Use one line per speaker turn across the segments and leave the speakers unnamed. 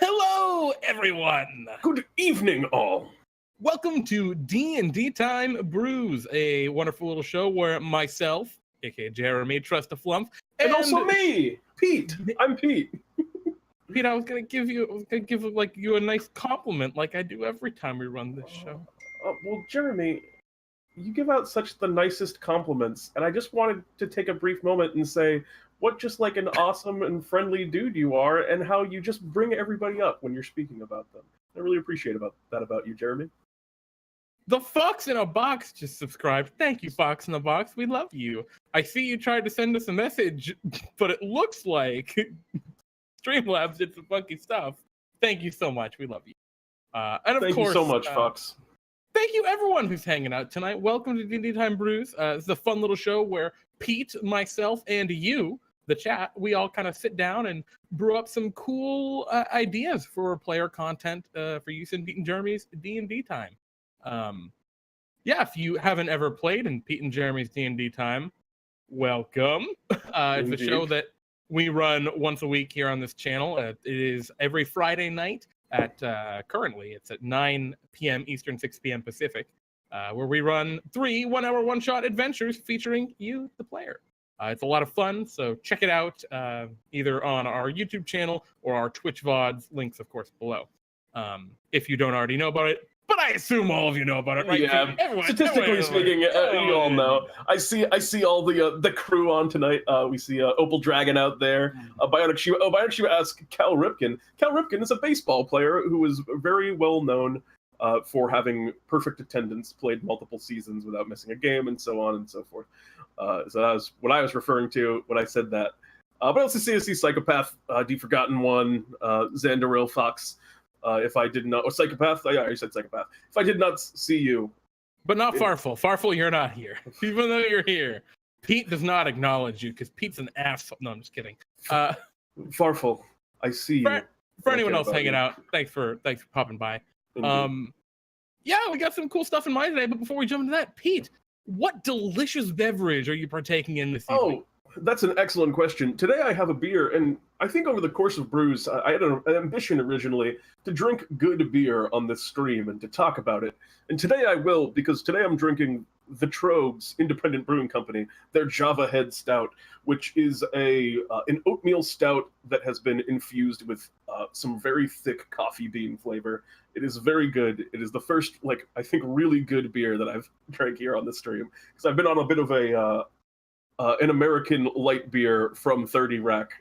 Hello, everyone.
Good evening, all.
Welcome to DnDTime Brews, a wonderful little show where myself, aka Jeremy, Trust a Flump,
And also me, Pete. I'm Pete.
Pete, I was gonna give you a nice compliment, like I do every time we run this show.
Well, Jeremy, you give out such the nicest compliments, and I just wanted to take a brief moment and say what just like an awesome and friendly dude you are, and how you just bring everybody up when you're speaking about them. I really appreciate that about you, Jeremy.
The Fox in a Box just subscribed. Thank you, Fox in a Box. We love you. I see you tried to send us a message, but it looks like Streamlabs did some funky stuff. Thank you so much. We love you. And of
Thank
course,
you so much, Fox.
Thank you, everyone who's hanging out tonight. Welcome to DnDTime Brews. It's a fun little show where Pete, myself, and you, the chat, we all kind of sit down and brew up some cool ideas for player content for use in Pete and Jeremy's D&D time. Yeah, if you haven't ever played in Pete and Jeremy's D&D time, welcome. It's a show that we run once a week here on this channel. It is every Friday night at currently it's at 9 p.m. Eastern, 6 p.m. Pacific, where we run 3 one-hour one-shot adventures featuring you, the player. It's a lot of fun, so check it out either on our YouTube channel or our Twitch VODs, links, of course, below. If you don't already know about it, but I assume all of you know about it, right?
Yeah, statistically speaking, you all know. I see all the crew on tonight. We see Opal Dragon out there. Bionic Shiva asks Cal Ripken. Cal Ripken is a baseball player who is very well known for having perfect attendance, played multiple seasons without missing a game, and so on and so forth. So that was what I was referring to when I said that. But I also see Psychopath, Deep Forgotten One, Xandaril Fox. If I did not, or Psychopath, I already said Psychopath. If I did not see you.
But not Farful. Farful, you're not here. Even though you're here, Pete does not acknowledge you because Pete's an asshole. No, I'm just kidding.
Farful, I see you.
For anyone else hanging out, thanks for popping by. Yeah, we got some cool stuff in mind today, but before we jump into that, Pete, what delicious beverage are you partaking in this evening?
That's an excellent question. Today I have a beer, and I think over the course of brews, I had an ambition originally to drink good beer on this stream and to talk about it. And today I will, because today I'm drinking the Trogues Independent Brewing Company, their Java Head Stout, which is an oatmeal stout that has been infused with some very thick coffee bean flavor. It is very good. It is the first, I think, really good beer that I've drank here on the stream, because I've been on a bit of an American light beer from 30 Rack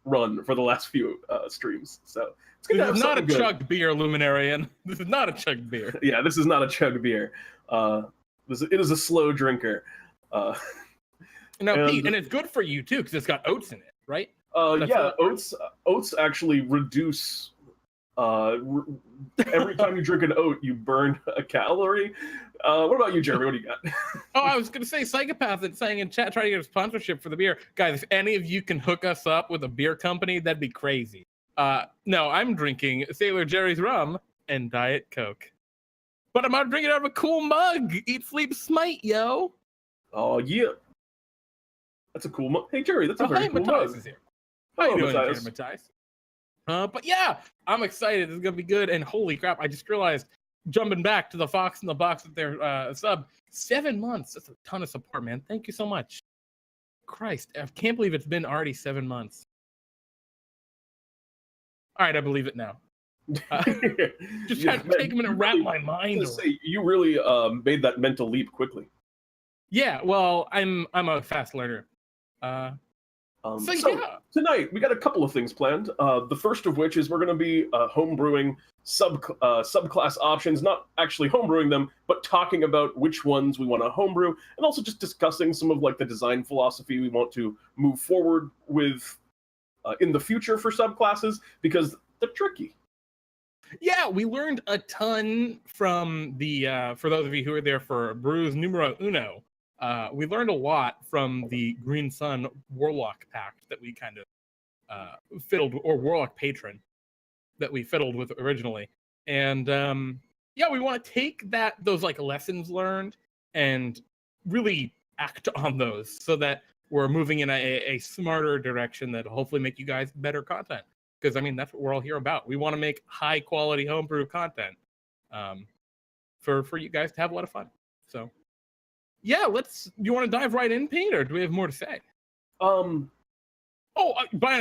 run for the last few streams. So it's good.
This is not a chugged beer, Luminarian. This is not a chugged beer.
Yeah, this is not a chugged beer. It is a slow drinker.
Pete, and it's good for you too because it's got oats in it, right?
Oats actually reduce. Every time you drink an oat, you burn a calorie. What about you, Jeremy? What do you got?
I was going to say Psychopath that's saying in chat, try to get a sponsorship for the beer. Guys, if any of you can hook us up with a beer company, that'd be crazy. No, I'm drinking Sailor Jerry's rum and Diet Coke. But I'm not drinking out of a cool mug. Eat, sleep, smite, yo.
Oh, yeah. That's a cool mug. Hey, Jerry, that's a very cool mug.
Is here. How you doing, Matthias? But yeah, I'm excited. This is going to be good. And holy crap, I just realized, jumping back to the Fox in the Box with their sub, 7 months. That's a ton of support, man. Thank you so much. Christ, I can't believe it's been already 7 months. All right, I believe it now. Just trying to take a minute and wrap my mind around.
You really made that mental leap quickly.
Yeah, well, I'm a fast learner.
So tonight we got a couple of things planned. The first of which is we're going to be homebrewing subclass options, not actually homebrewing them, but talking about which ones we want to homebrew, and also just discussing some of the design philosophy we want to move forward with in the future for subclasses, because they're tricky.
Yeah, we learned a ton from the for those of you who are there for Brews Numero Uno. We learned a lot from the Green Sun Warlock Pact that we kind of fiddled, or Warlock Patron that we fiddled with originally. And yeah, we want to take those lessons learned and really act on those so that we're moving in a smarter direction that'll hopefully make you guys better content. because I mean that's what we're all here about. We want to make high quality homebrew content for you guys to have a lot of fun. So yeah, you want to dive right in, Pete, or do we have more to say? Brian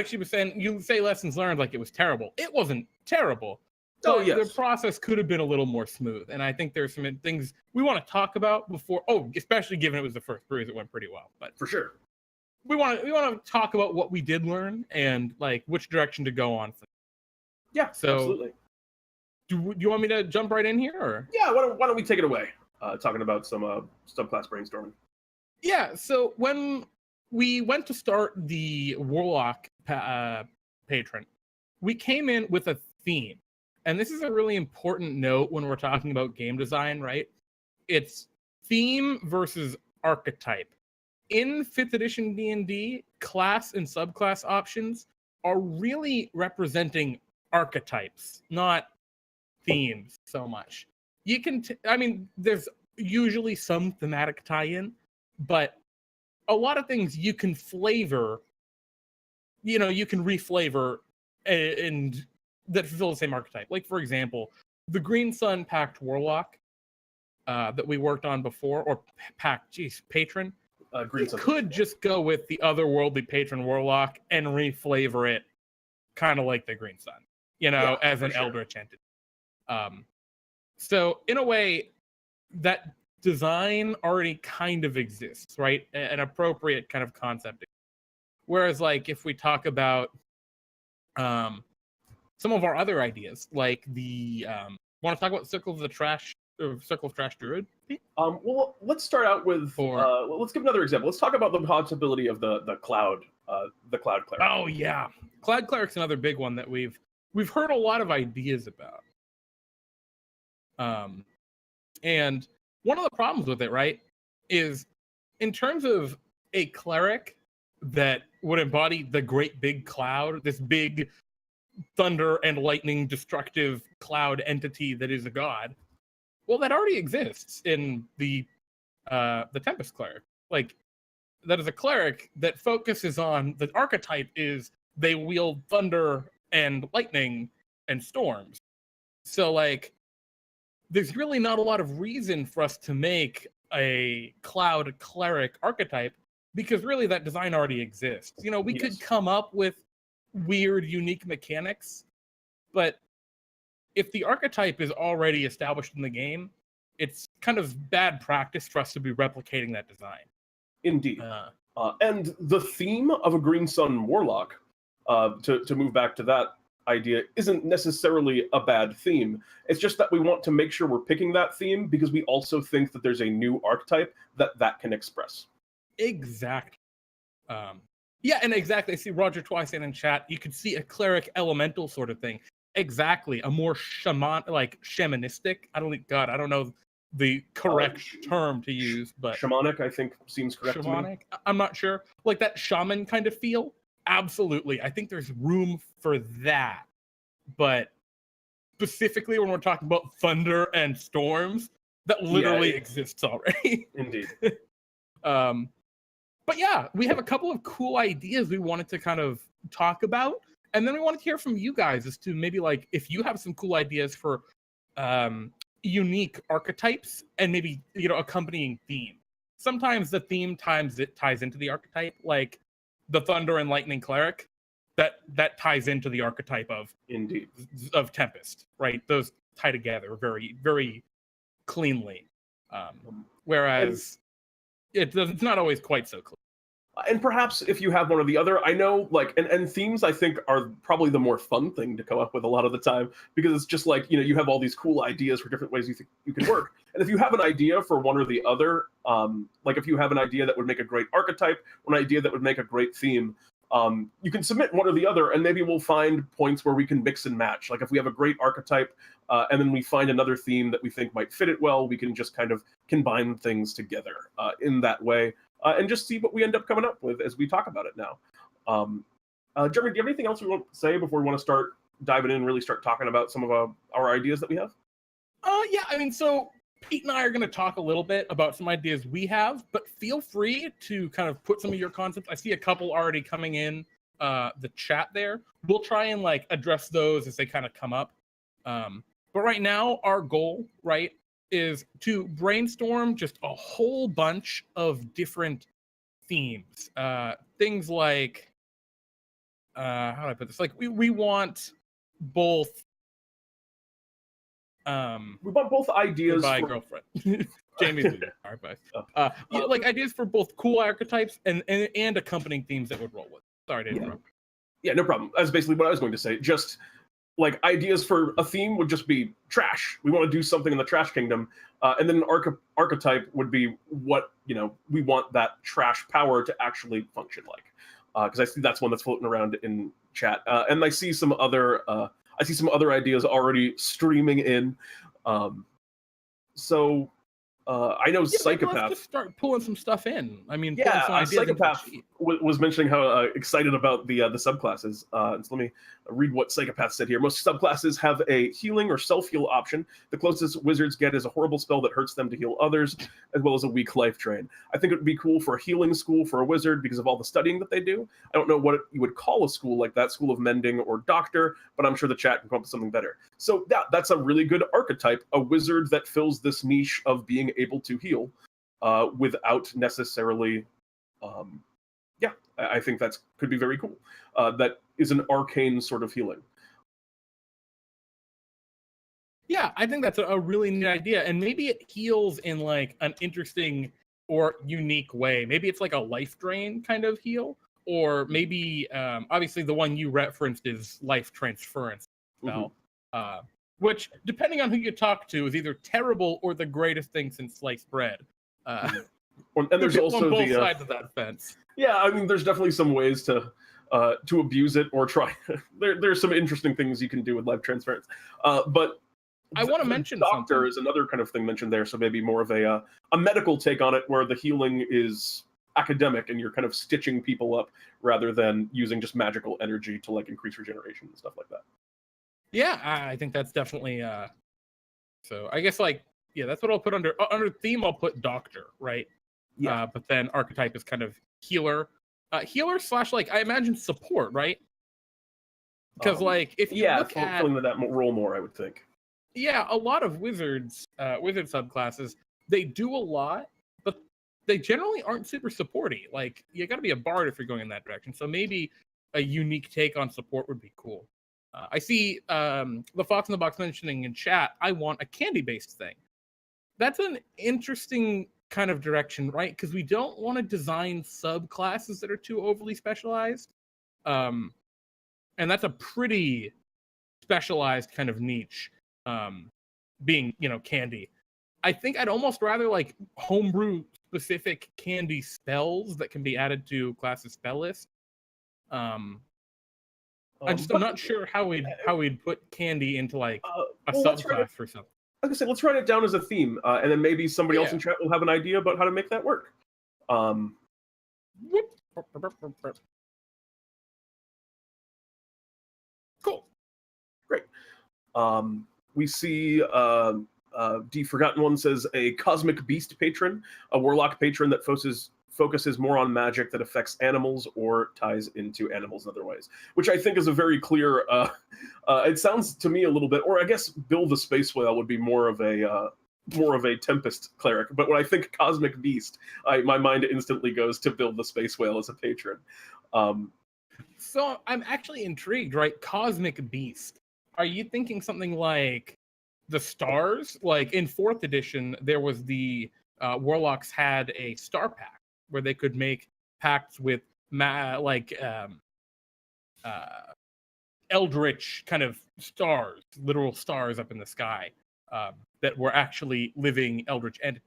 actually was saying, you say lessons learned like it was terrible. It wasn't terrible. The process could have been a little more smooth. And I think there's some things we want to talk about before. Especially given it was the first brews, it went pretty well. But
for sure,
we want to talk about what we did learn and like which direction to go on.
Yeah, so absolutely.
Do you want me to jump right in here? Or?
Yeah, why don't we take it away? Talking about some subclass brainstorming.
Yeah, so when we went to start the Warlock patron, we came in with a theme. And this is a really important note when we're talking about game design, right? It's theme versus archetype. In 5th edition D&D, class and subclass options are really representing archetypes, not themes so much. You can, there's usually some thematic tie-in, but a lot of things you can flavor, you can reflavor and that fulfill the same archetype. Like, for example, the Green Sun Pact Warlock that we worked on before, or Patron,
Green Sun
could just go with the otherworldly Patron Warlock and reflavor it kind of like the Green Sun, as an Eldritch entity. So in a way, that design already kind of exists, right? An appropriate kind of concept. Whereas, like, if we talk about some of our other ideas, like the want to talk about Circle of Trash Druid?
Well, let's start out with let's give another example. Let's talk about the possibility of the cloud cleric.
Oh yeah, cloud cleric's another big one that we've heard a lot of ideas about. And one of the problems with it, right, is in terms of a cleric that would embody the great big cloud, this big thunder and lightning destructive cloud entity that is a god. Well, that already exists in the Tempest cleric. Like, that is a cleric that focuses on the archetype is they wield thunder and lightning and storms. So, like, there's really not a lot of reason for us to make a cloud cleric archetype because really that design already exists. We could come up with weird, unique mechanics, but if the archetype is already established in the game, it's kind of bad practice for us to be replicating that design.
Indeed. And the theme of a Green Sun Warlock, to move back to that idea, isn't necessarily a bad theme. It's just that we want to make sure we're picking that theme because we also think that there's a new archetype that can express.
Exactly. Yeah, and exactly. I see Roger twice in chat. You could see a cleric elemental sort of thing. Exactly. A more shamanistic. I don't know the correct term to use, but
shamanic, I think, seems correct.
Shamanic? To me. I'm not sure. Like that shaman kind of feel. Absolutely. I think there's room for that. But specifically when we're talking about thunder and storms, that literally exists already.
Indeed.
But yeah, we have a couple of cool ideas we wanted to kind of talk about. And then we wanted to hear from you guys as to maybe like if you have some cool ideas for unique archetypes and maybe, accompanying theme. Sometimes the theme ties into the archetype, like the thunder and lightning cleric, that ties into the archetype of Tempest, right? Those tie together very, very cleanly. Whereas it's not always quite so clear.
And perhaps if you have one or the other, I know, like, and themes, I think, are probably the more fun thing to come up with a lot of the time, because it's just like, you have all these cool ideas for different ways you think you can work. And if you have an idea for one or the other, like if you have an idea that would make a great archetype, or an idea that would make a great theme, you can submit one or the other, and maybe we'll find points where we can mix and match. Like if we have a great archetype, and then we find another theme that we think might fit it well, we can just kind of combine things together in that way. And just see what we end up coming up with as we talk about it now. Jeremy, do you have anything else we want to say before we want to start diving in and really start talking about some of our ideas that we have?
Yeah, so Pete and I are going to talk a little bit about some ideas we have, but feel free to kind of put some of your concepts. I see a couple already coming in the chat there. We'll try and like address those as they kind of come up. But right now, our goal, right, is to brainstorm just a whole bunch of different themes. Things like, how do I put this? Like we want both.
We want both ideas.
Goodbye, girlfriend. Jamie's leaving. All right, bye. Like ideas for both cool archetypes and accompanying themes that would roll with. Sorry to interrupt.
Yeah, no problem. That's basically what I was going to say. Just like ideas for a theme would just be trash. We want to do something in the trash kingdom, and then an archetype would be what we want that trash power to actually function like. Because I see that's one that's floating around in chat, and I see some other ideas already streaming in. So I know Psychopath.
Let's just start pulling some stuff in. I mean,
Psychopath was mentioning how excited about the subclasses. So let me read what Psychopath said here. Most subclasses have a healing or self-heal option. The closest wizards get is a horrible spell that hurts them to heal others, as well as a weak life drain. I think it would be cool for a healing school for a wizard because of all the studying that they do. I don't know what you would call a school like that, School of Mending or Doctor, but I'm sure the chat can come up with something better. So yeah, that's a really good archetype, a wizard that fills this niche of being able to heal without necessarily I think that could be very cool. That is an arcane sort of healing.
Yeah, I think that's a really neat idea, and maybe it heals in like an interesting or unique way. Maybe it's like a life drain kind of heal, or maybe obviously the one you referenced is life transference spell, which depending on who you talk to is either terrible or the greatest thing since sliced bread.
And there's also
on both sides of that fence.
Yeah, I mean, there's definitely some ways to abuse it or try. There's some interesting things you can do with life transference. But
I want to mention
Doctor is another kind of thing mentioned there, so maybe more of a medical take on it, where the healing is academic and you're kind of stitching people up rather than using just magical energy to like increase regeneration and stuff like that.
Yeah, I think that's definitely. So I guess that's what I'll put under theme. I'll put Doctor, right?
Yeah.
But then archetype is kind of healer, healer / like I imagine support, right? Because if you look at
filling that role more, I would think.
Yeah, a lot of wizard subclasses, they do a lot, but they generally aren't super supporty. Like you got to be a bard if you're going in that direction. So maybe a unique take on support would be cool. I see the Fox in the Box mentioning in chat, I want a candy-based thing. That's an interesting kind of direction, right? Because we don't want to design subclasses that are too overly specialized. And that's a pretty specialized kind of niche, being, candy. I think I'd almost rather like homebrew specific candy spells that can be added to classes spell list. I'm not sure how we'd put candy into like a subclass for something.
Like I said, let's write it down as a theme, and then maybe somebody else in chat will have an idea about how to make that work.
Cool.
Great. We see D Forgotten One says a cosmic beast patron, a warlock patron that focuses more on magic that affects animals or ties into animals in other ways, which I think is a very clear. It sounds to me a little bit, or I guess Bill the Space Whale would be more of a Tempest cleric. But when I think cosmic beast, my mind instantly goes to Bill the Space Whale as a patron.
So I'm actually intrigued, right? Cosmic beast. Are you thinking something like the stars? Like in 4th edition, there was the warlocks had a star pact where they could make pacts with eldritch kind of stars, literal stars up in the sky, that were actually living eldritch entities.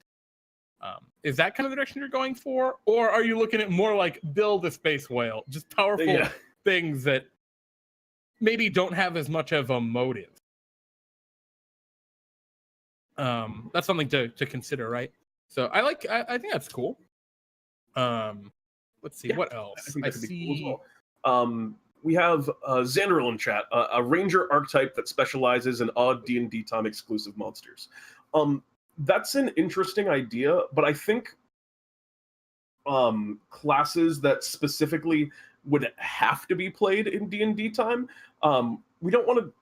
Is that kind of the direction you're going for? Or are you looking at more like Bill the Space Whale, just powerful things that maybe don't have as much of a motive? That's something to consider, right? So I think that's cool. Let's see what else. I see.
Cool as well. We have Xanderil in chat, a ranger archetype that specializes in odd D&D time exclusive monsters. That's an interesting idea, but I think classes that specifically would have to be played in D&D time. We don't want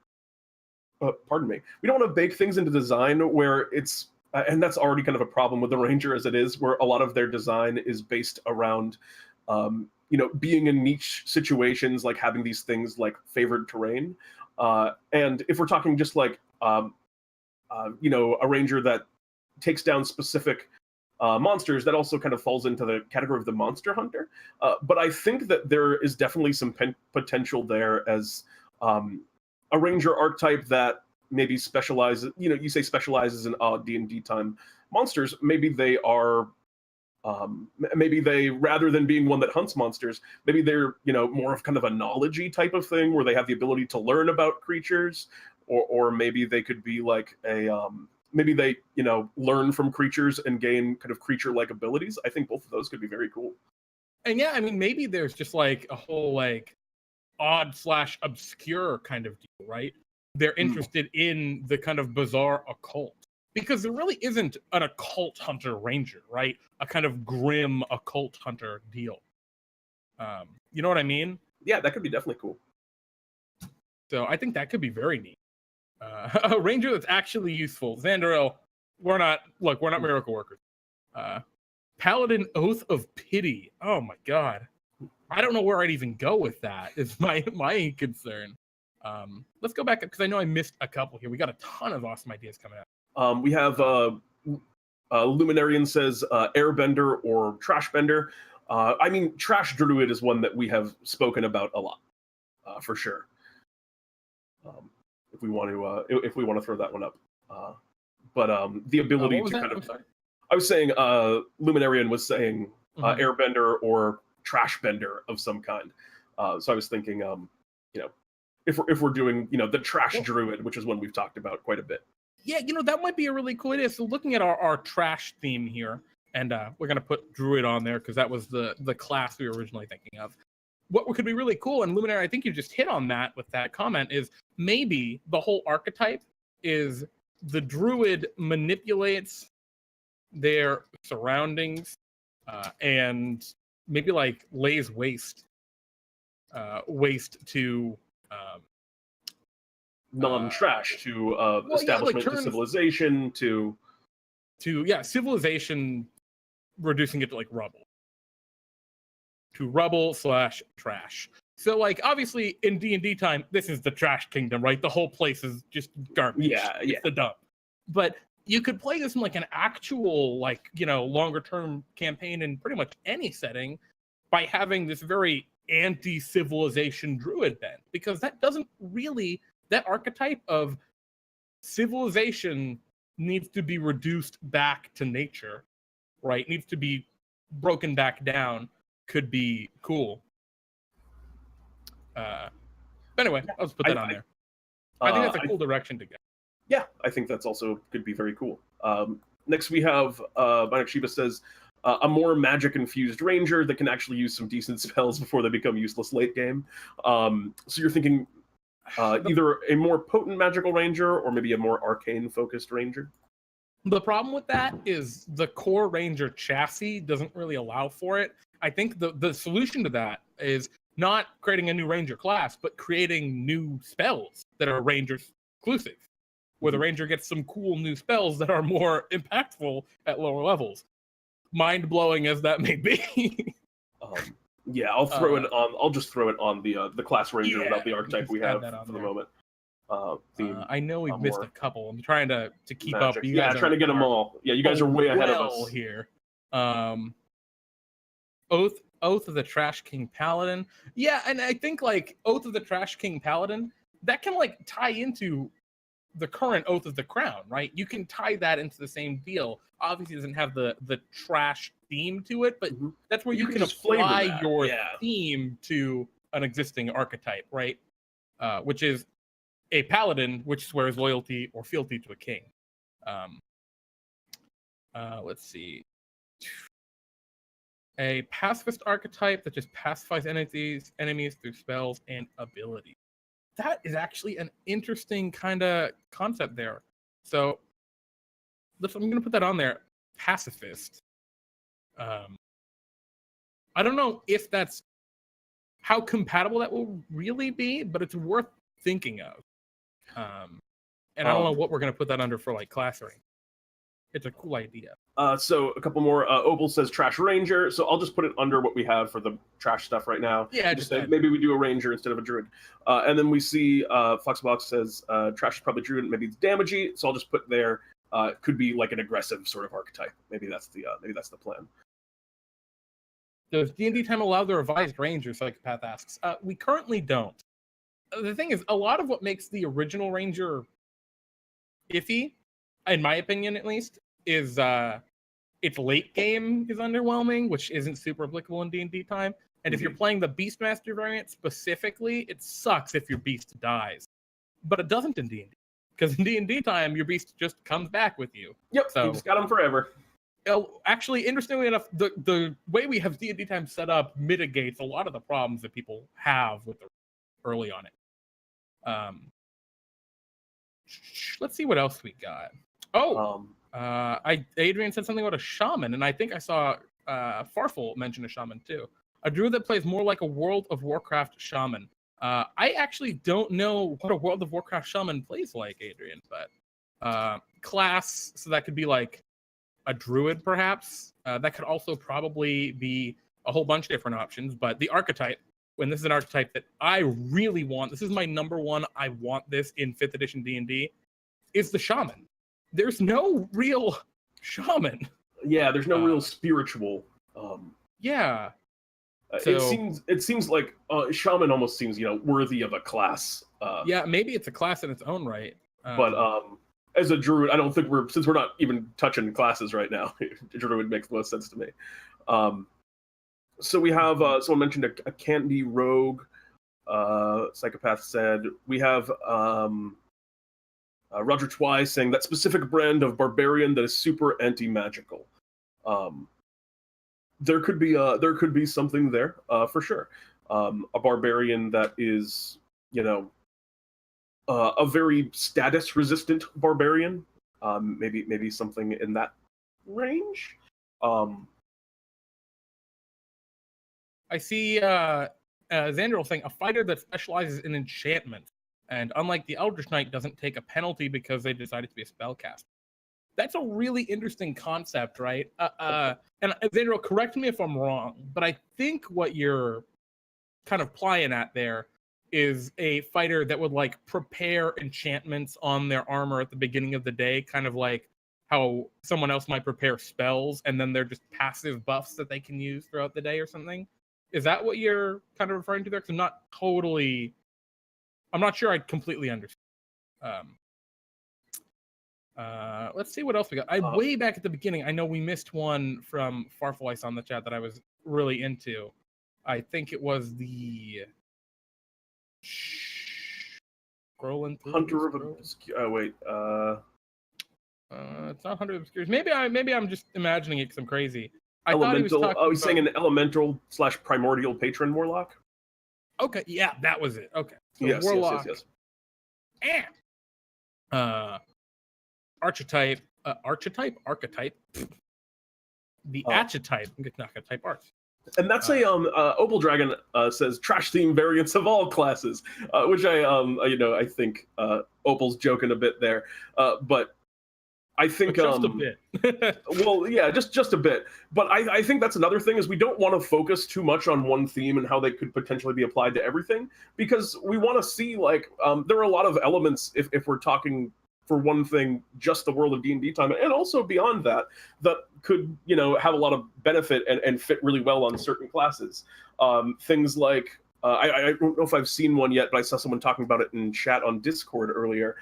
to, pardon me, we don't want to bake things into design where it's, and that's already kind of a problem with the Ranger as it is, where a lot of their design is based around, being in niche situations, like having these things like favored terrain. And if we're talking just like, a Ranger that takes down specific monsters, that also kind of falls into the category of the monster hunter. But I think that there is definitely some potential there as a ranger archetype that maybe specializes, you say specializes in D&D time monsters. Maybe they are, rather than being one that hunts monsters, maybe they're, more of kind of a knowledge-y type of thing where they have the ability to learn about creatures, or maybe they could be like maybe they, learn from creatures and gain kind of creature-like abilities. I think both of those could be very cool.
And yeah, I mean, maybe there's just like a whole like odd/obscure kind of deal, right? They're interested in the kind of bizarre occult, because there really isn't an occult hunter ranger, right? A kind of grim occult hunter deal. You know what I mean?
Yeah, that could be definitely cool.
So I think that could be very neat. A ranger that's actually useful. Xanderel, we're not miracle workers. Paladin Oath of Pity. Oh my god. I don't know where I'd even go with that, is my concern. Let's go back, because I know I missed a couple here. We got a ton of awesome ideas coming out.
We have Luminarian says Airbender or Trashbender. I mean, Trash Druid is one that we have spoken about a lot, for sure. If we want to throw that one up, but the ability to kind of, I was saying, Luminarian was saying Airbender or Trashbender of some kind. So I was thinking, if we're doing, the Trash Druid, which is one we've talked about quite a bit.
Yeah, that might be a really cool idea. So looking at our trash theme here, and we're gonna put Druid on there because that was the class we were originally thinking of. What could be really cool, and Luminary, I think you just hit on that with that comment, is maybe the whole archetype is the Druid manipulates their surroundings and maybe like lays waste to
non-trash, to establishment, to civilization, to
civilization, reducing it to like rubble/trash. So like obviously in D&D time, this is the trash kingdom, right? The whole place is just garbage.
Yeah.
It's the dump. But you could play this in like an actual longer term campaign in pretty much any setting by having this very anti-civilization druid bent, because that archetype of civilization needs to be reduced back to nature, right? Needs to be broken back down. Could be cool. But anyway, I'll just put that on there. I think that's a cool direction to go.
Yeah, I think that's also could be very cool. Next we have Bionic Shiba says a more magic-infused ranger that can actually use some decent spells before they become useless late game. So you're thinking either a more potent magical ranger or maybe a more arcane-focused ranger?
The problem with that is the core ranger chassis doesn't really allow for it. I think the solution to that is not creating a new ranger class, but creating new spells that are ranger exclusive, where the ranger gets some cool new spells that are more impactful at lower levels. Mind-blowing as that may be.
Yeah, I'll throw it on. I'll just throw it on the class ranger without the archetype we have for the moment.
I know we've missed a couple. I'm trying to keep
magic.
up. You guys
trying to get them all. Yeah, you guys are way ahead of us
here. Oath of the Trash King Paladin. Yeah, and I think like Oath of the Trash King Paladin, that can like tie into the current Oath of the Crown, right? You can tie that into the same deal. Obviously, it doesn't have the trash theme to it, but that's where you can apply your theme to an existing archetype, right? Which is a paladin, which swears loyalty or fealty to a king. Let's see. A pacifist archetype that just pacifies enemies through spells and abilities. That is actually an interesting kind of concept there. So I'm going to put that on there. Pacifist. I don't know if that's how compatible that will really be, but it's worth thinking of. And I don't know what we're going to put that under for like class rank. It's a cool idea.
So a couple more. Opal says Trash Ranger, so I'll just put it under what we have for the trash stuff right now.
Yeah,
just maybe we do a Ranger instead of a Druid. And then we see Foxbox says Trash is probably Druid, maybe it's Damagey, so I'll just put there. Could be like an aggressive sort of archetype. Maybe that's the plan.
Does DnDTime allow the revised Ranger? Psychopath asks. We currently don't. The thing is, a lot of what makes the original Ranger iffy, in my opinion at least, is its late game is underwhelming, which isn't super applicable in DnDTime. And if you're playing the Beastmaster variant specifically, it sucks if your beast dies. But it doesn't in D&D. Because in DnDTime, your beast just comes back with you.
Yep, so you just got him forever.
Actually, interestingly enough, the way we have DnDTime set up mitigates a lot of the problems that people have with the early on it. Let's see what else we got. Adrian said something about a shaman, and I think I saw Farfel mention a shaman too. A druid that plays more like a World of Warcraft shaman. I actually don't know what a World of Warcraft shaman plays like, Adrian, but class, so that could be like a druid, perhaps. That could also probably be a whole bunch of different options, but the archetype, when this is an archetype that I really want, this is my number one, I want this in 5th edition D&D, is the shaman. There's no real shaman.
Yeah, there's no real spiritual.
Yeah.
So, it seems like shaman almost seems worthy of a class.
Yeah, maybe it's a class in its own right.
But as a druid, I don't think since we're not even touching classes right now, druid makes the most sense to me. So we have someone mentioned a candy rogue. Psychopath said we have Roger Twy saying that specific brand of barbarian that is super anti-magical. There could be something there for sure. A barbarian that is a very status resistant barbarian. Maybe something in that range.
I see Xandril saying a fighter that specializes in enchantment, and unlike the Eldritch Knight, doesn't take a penalty because they decided to be a spellcaster. That's a really interesting concept, right? And Xandril, correct me if I'm wrong, but I think what you're kind of plying at there is a fighter that would like prepare enchantments on their armor at the beginning of the day, kind of like how someone else might prepare spells, and then they're just passive buffs that they can use throughout the day or something. Is that what you're kind of referring to there? Because I'm not sure I completely understand. Let's see what else we got. Way back at the beginning, I know we missed one from Farfel on the chat that I was really into. I think it was the scrolling through.
Hunter of Obscure. Wait.
It's not Hunter of Obscures. Maybe I'm just imagining it because I'm crazy.
He's saying an elemental / primordial patron warlock.
Okay, yeah, that was it. Okay, so
yes,
warlock.
Yes.
And archetype. The archetype. I'm not gonna type art.
And that's Opal Dragon says trash theme variants of all classes, which I think Opal's joking a bit there, but I think
just a bit.
Well, yeah, just a bit. But I think that's another thing is we don't want to focus too much on one theme and how they could potentially be applied to everything, because we want to see there are a lot of elements if we're talking for one thing, just the world of DnDTime, and also beyond that could have a lot of benefit and fit really well on certain classes. Things like I don't know if I've seen one yet, but I saw someone talking about it in chat on Discord earlier,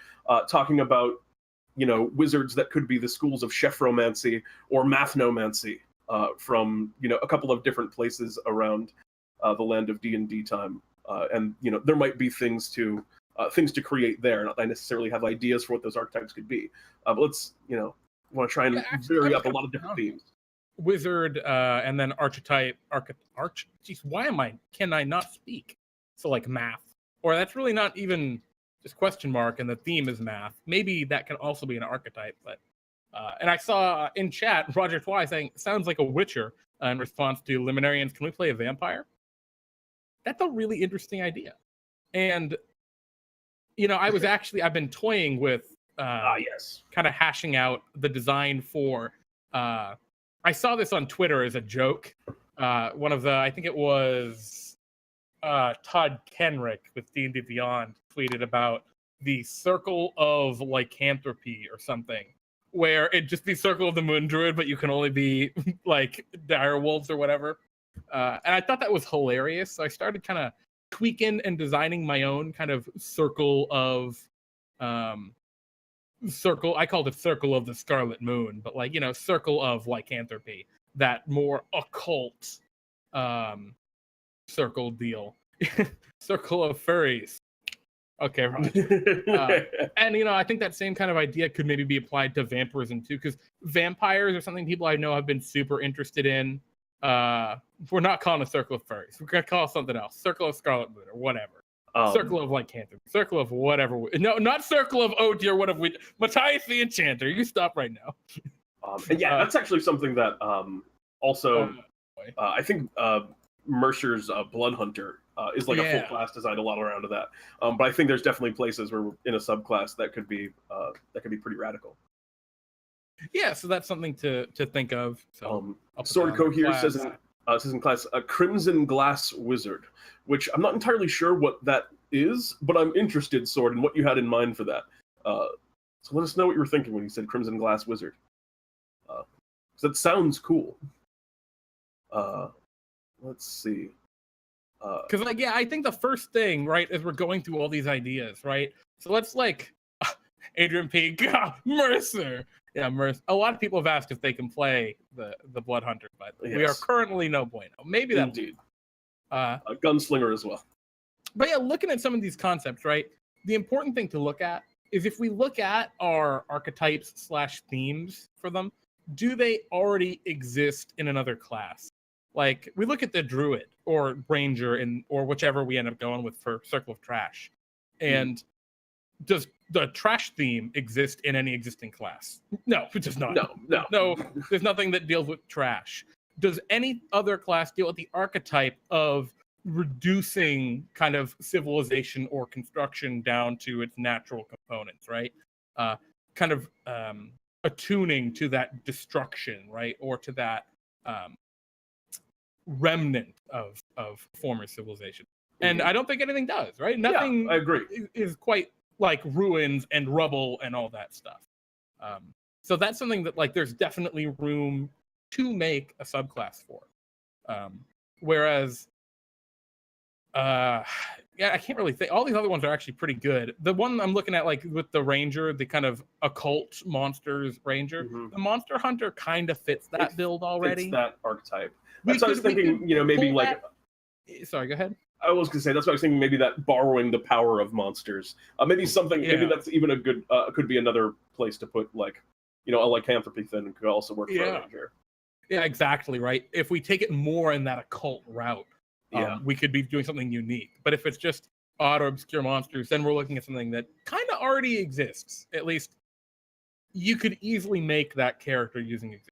talking about wizards that could be the schools of Chefromancy or Mathnomancy from a couple of different places around the land of DnDTime, and there might be things to create there. Not that I necessarily have ideas for what those archetypes could be, but let's want to try and vary up a lot of different themes.
Wizard and then archetype. Jeez, can I not speak? So like math, or that's really not even. Just question mark, and the theme is math. Maybe that can also be an archetype, but and I saw in chat Roger Twy saying sounds like a Witcher in response to Liminarians. Can we play a vampire? that's a really interesting idea. And, I've been toying with
Yes.
kind of hashing out the design for, I saw this on Twitter as a joke. I think it was Todd Kenrick with D&D Beyond tweeted about the circle of lycanthropy or something, where it just be circle of the moon druid, but you can only be like dire wolves or whatever. And I thought that was hilarious. So I started kind of tweaking and designing my own kind of circle of I called it circle of the Scarlet Moon, but circle of lycanthropy, that more occult circle deal. Circle of furries. Okay, right. And I think that same kind of idea could maybe be applied to vampirism too, because vampires are something people I know have been super interested in. We're not calling a circle of furries. We're gonna call it something else. Circle of Scarlet Moon or whatever. Circle of lycanthropy. Circle of whatever. No, not circle of oh dear, what have we? Matthias the Enchanter. You stop right now.
And yeah, that's actually something that also I think Mercer's Blood Hunter is like a full class design, a lot around to that. But I think there's definitely places where in a subclass that could be pretty radical.
Yeah, so that's something to think of. So
Swordco here says in class a Crimson Glass Wizard, which I'm not entirely sure what that is, but I'm interested, Sword, in what you had in mind for that. So let us know what you were thinking when you said Crimson Glass Wizard. Because that sounds cool. Let's see.
Because I think the first thing, right, is we're going through all these ideas, right? So let's Adrian P. Mercer. Yeah, Mercer. A lot of people have asked if they can play the Blood Hunter, but we are currently no bueno. Maybe that
indeed. A gunslinger as well.
But yeah, looking at some of these concepts, right? The important thing to look at is if we look at our archetypes / themes for them, do they already exist in another class? Like we look at the Druid or Ranger or whichever we end up going with for Circle of Trash, and does the trash theme exist in any existing class? No, it does not. No. There's nothing that deals with trash. Does any other class deal with the archetype of reducing kind of civilization or construction down to its natural components, right? Kind of attuning to that destruction, right? Or to that remnant of former civilization. And I don't think anything does, right? Nothing
I agree.
is quite like ruins and rubble and all that stuff. So that's something that there's definitely room to make a subclass for. Whereas I can't really think. All these other ones are actually pretty good. The one I'm looking at with the Ranger, the kind of occult monsters Ranger, the Monster Hunter kind of fits that build already.
Fits that archetype. That's what I was thinking, maybe
Sorry, go ahead.
I was going to say, that's what I was thinking, maybe that borrowing the power of monsters. Maybe something, maybe that's even a good, could be another place to put, a lycanthropy thing could also work for a Ranger.
Yeah, exactly, right? If we take it more in that occult route, we could be doing something unique. But if it's just odd or obscure monsters, then we're looking at something that kind of already exists. At least you could easily make that character using existing.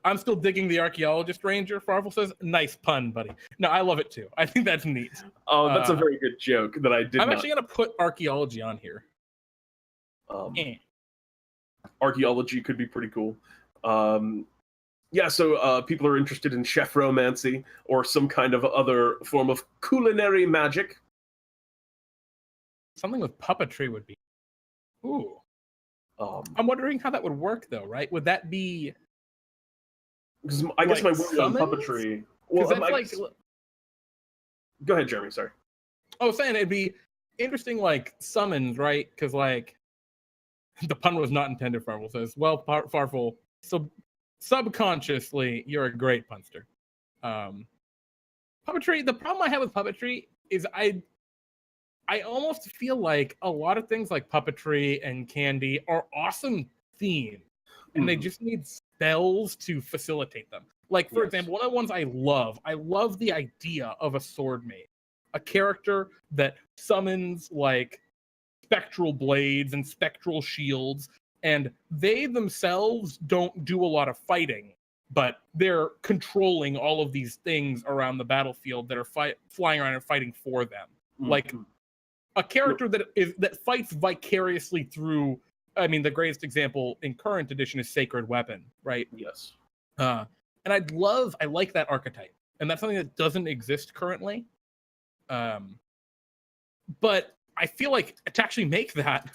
I'm still digging the archaeologist Ranger. Farfel says, "Nice pun, buddy." No, I love it too. I think that's neat.
Oh, that's a very good joke that I did.
I'm actually gonna put archaeology on here.
Archaeology could be pretty cool. So people are interested in chef romancy or some kind of other form of culinary magic.
Something with puppetry would be. Ooh. I'm wondering how that would work, though. Right? Would that be?
Because I guess my word on puppetry. Well, go ahead, Jeremy. Sorry.
I was saying it'd be interesting, summons, right? Because the pun was not intended. Farfel says, "Well, Farfel, so subconsciously, you're a great punster." Puppetry. The problem I have with puppetry is I almost feel like a lot of things like puppetry and candy are awesome themes, and they just need spells to facilitate them. For example, one of the ones I love the idea of a sword mage, a character that summons spectral blades and spectral shields, and they themselves don't do a lot of fighting, but they're controlling all of these things around the battlefield that are flying around and fighting for them. Like a character that fights vicariously through. I mean, the greatest example in current edition is Sacred Weapon, right?
Yes.
And I like that archetype, and that's something that doesn't exist currently. But I feel like to actually make that,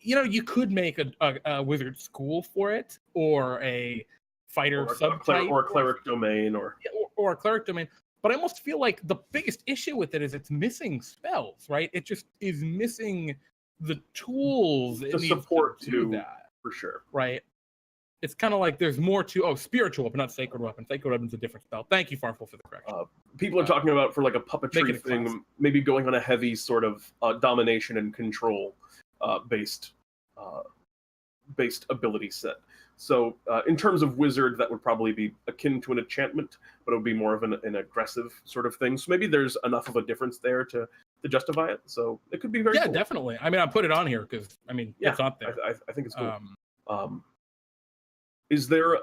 you could make a wizard school for it, or a fighter subtype,
or a cleric domain, or
a cleric domain. But I almost feel like the biggest issue with it is it's missing spells, right? It just is missing the tools,
the support to do
that,
for sure,
right? It's kind of like there's more to spiritual weapon, not sacred weapon. Sacred weapon's a different spell. Thank you, Farful, for the correction.
People are talking about for like a puppetry thing, maybe going on a heavy sort of domination and control based ability set. So in terms of wizard, that would probably be akin to an enchantment, but it would be more of an aggressive sort of thing. So maybe there's enough of a difference there to justify it. So it could be very cool.
Definitely. I mean, I put it on here because it's not there.
I think it's cool. Is there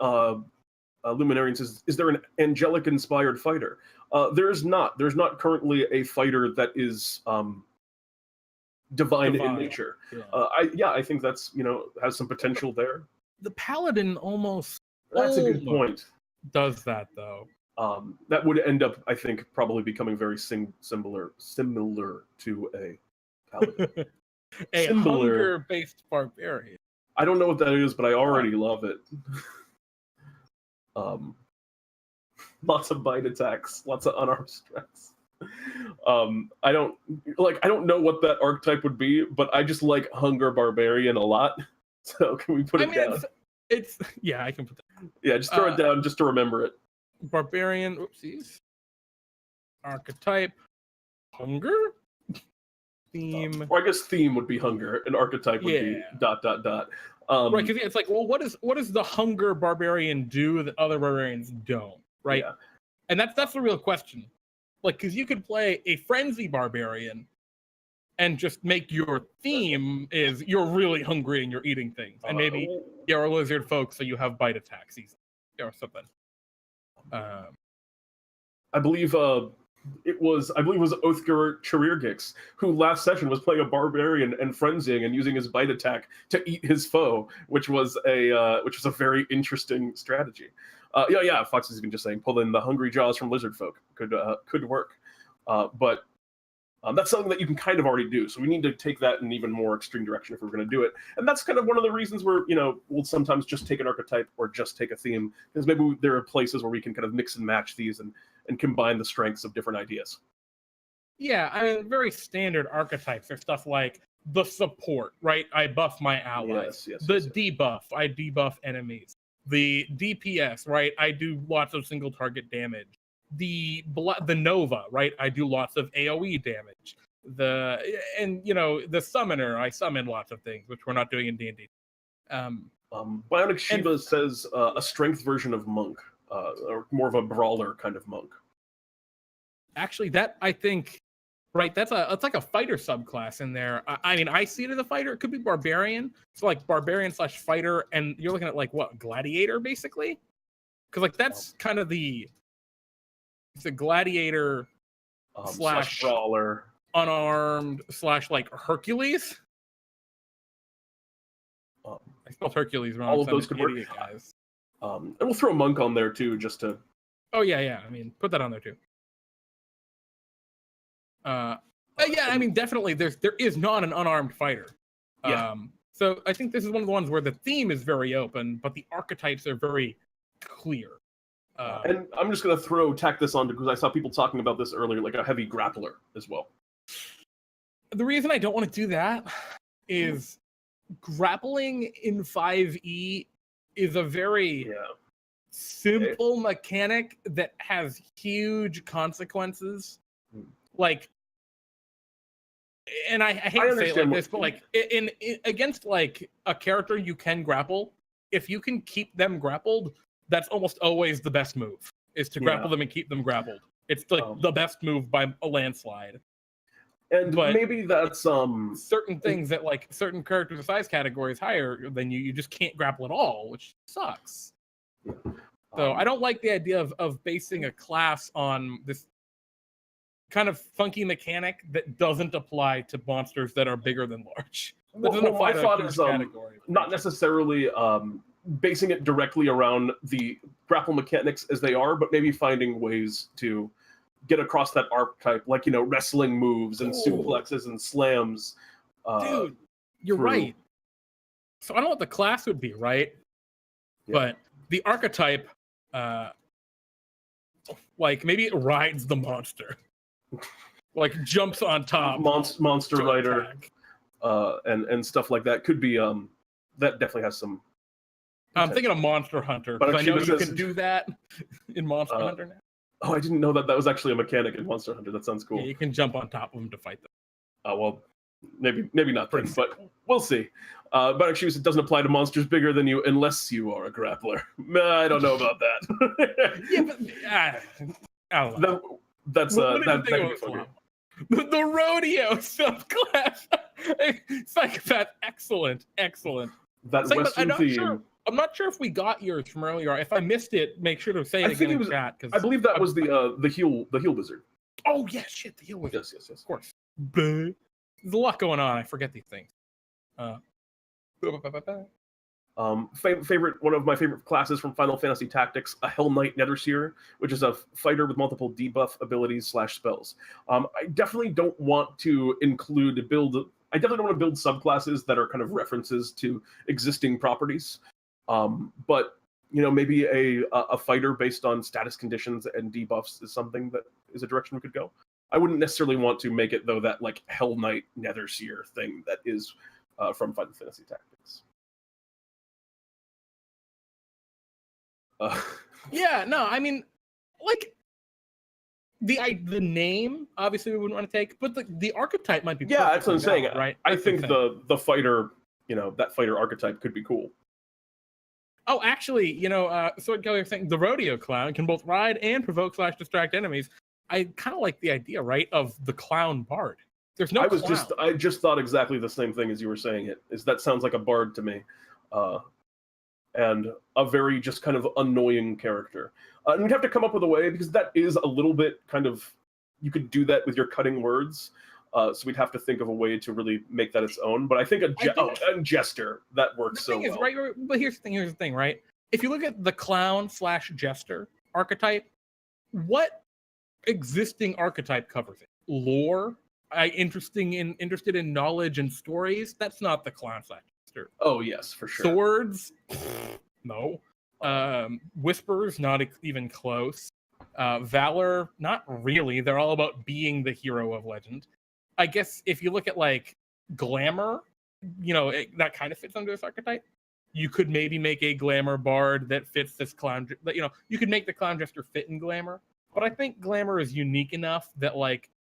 Luminarian says, is there an angelic inspired fighter? There's not currently a fighter that is divine in nature. I think that's has some potential there.
The paladin almost
that's a good point.
Does that though?
That would end up, I think, probably becoming very similar to a paladin.
Hunger-based barbarian.
I don't know what that is, but I already love it. Lots of bite attacks, lots of unarmed strikes. I don't know what that archetype would be, but I just like Hunger Barbarian a lot. So can we put it down?
It's I can put that.
Yeah, just throw it down just to remember it.
Barbarian, oopsies. Archetype, Hunger. Theme.
Or I guess theme would be hunger, and archetype would be ...
Right, because it's like, well, what does the Hunger Barbarian do that other barbarians don't? Right, and that's the real question. Like, because you could play a Frenzy Barbarian, and just make your theme is you're really hungry and you're eating things, and maybe you're a lizard folk, so you have bite attacks, or something.
I believe it was Oathgar Charirgix who last session was playing a barbarian and frenzying and using his bite attack to eat his foe, which was a very interesting strategy. Fox is even just saying pull in the hungry jaws from lizard folk could work, but that's something that you can kind of already do. So we need to take that in even more extreme direction if we're going to do it. And that's kind of one of the reasons where we'll sometimes just take an archetype or just take a theme, because maybe there are places where we can kind of mix and match these and combine the strengths of different ideas.
Yeah, I mean, very standard archetypes are stuff like the support, right? I buff my allies. Debuff, I debuff enemies. The DPS, right? I do lots of single target damage. The Nova, right? I do lots of AoE damage. The Summoner, I summon lots of things, which we're not doing in D&D.
Bionic Shiva says a strength version of Monk. Or more of a brawler kind of monk.
Actually, that I think, right? It's like a fighter subclass in there. I mean, I see it as a fighter. It could be barbarian. So like barbarian / fighter, and you're looking at like what, gladiator basically? Because like that's kind of it's a gladiator /
brawler,
unarmed / like Hercules. I spelled Hercules wrong.
All of those could work,
guys.
And we'll throw Monk on there too, just to.
Oh yeah. I mean, put that on there too. I mean, definitely. There is not an unarmed fighter. So I think this is one of the ones where the theme is very open, but the archetypes are very clear.
And I'm just gonna tack this on because I saw people talking about this earlier, like a heavy grappler as well.
The reason I don't want to do that is grappling in 5e is a very simple mechanic that has huge consequences. Like, and I hate to say it like this, but like in against like a character you can grapple, if you can keep them grappled, that's almost always the best move, is to grapple them and keep them grappled. It's like the best move by a landslide. But
maybe that's
certain things that like certain character size categories higher than you just can't grapple at all, which sucks. So I don't like the idea of basing a class on this kind of funky mechanic that doesn't apply to monsters that are bigger than large.
My thought is not necessarily basing it directly around the grapple mechanics as they are, but maybe finding ways to get across that archetype, like, wrestling moves and suplexes and slams.
Dude, you're right. So I don't know what the class would be, right? Yeah. But the archetype, like maybe it rides the monster, like jumps on top.
Monster rider, and stuff like that could be. That definitely has some.
I'm thinking of Monster Hunter, because I know you can do that in Monster Hunter now.
Oh, I didn't know that was actually a mechanic in Monster Hunter. That sounds cool.
Yeah, you can jump on top of them to fight them.
Well, maybe not then, but we'll see. But actually, it doesn't apply to monsters bigger than you unless you are a grappler. I don't know about that.
Yeah, but that's
that could be funny.
The rodeo subclass. Psychopath, excellent.
That Western theme.
I'm not sure if we got yours from earlier. If I missed it, make sure to say it again in the chat.
I believe that was the heel wizard.
Oh yeah, shit, the heel wizard.
Yes.
Of course. There's a lot going on. I forget these things.
One of my favorite classes from Final Fantasy Tactics, a Hell Knight Netherseer, which is a fighter with multiple debuff abilities / spells. I definitely don't want to build subclasses that are kind of references to existing properties. But maybe a fighter based on status conditions and debuffs is something that is a direction we could go. I wouldn't necessarily want to make it, though, that like Hell Knight Netherseer thing that is from Final Fantasy Tactics.
Yeah, no, I mean, like the name obviously we wouldn't want to take, but the archetype might be.
Yeah, that's what I'm saying.
Right?
I think the fighter, that fighter archetype could be cool.
Oh, actually, Sword Kelly was saying the rodeo clown can both ride and provoke / distract enemies. I kind of like the idea, right, of the clown bard. There's no.
I just thought exactly the same thing as you were saying it. That sounds like a bard to me, and a very just kind of annoying character. And we'd have to come up with a way, because that is a little bit kind of, you could do that with your cutting words. So we'd have to think of a way to really make that its own. But I think a jester, that works so well.
Right, but here's the thing, right? If you look at the clown / jester archetype, what existing archetype covers it? Lore? Interested in knowledge and stories? That's not the clown / jester.
Oh yes, for sure.
Swords? No. Whispers? Not even close. Valor? Not really. They're all about being the hero of legend. I guess if you look at like glamour, that kind of fits under this archetype. You could maybe make a glamour bard that fits this clown. You could make the clown jester fit in glamour. But I think glamour is unique enough that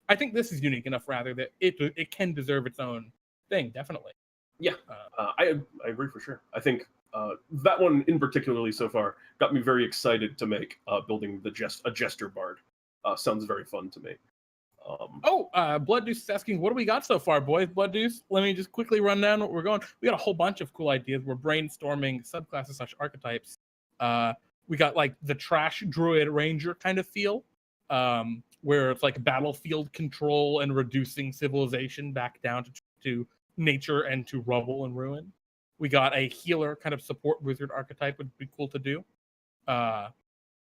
I think this is unique enough rather that it can deserve its own thing. Definitely.
Yeah, I agree for sure. I think that one in particularly so far got me very excited to make building a jester bard. Sounds very fun to me.
Blood Deuce is asking, what do we got so far, boys? Blood Deuce, let me just quickly run down what we're going. We got a whole bunch of cool ideas. We're brainstorming subclasses / archetypes. We got like the trash druid ranger kind of feel, where it's like battlefield control and reducing civilization back down to nature and to rubble and ruin. We got a healer kind of support wizard archetype would be cool to do.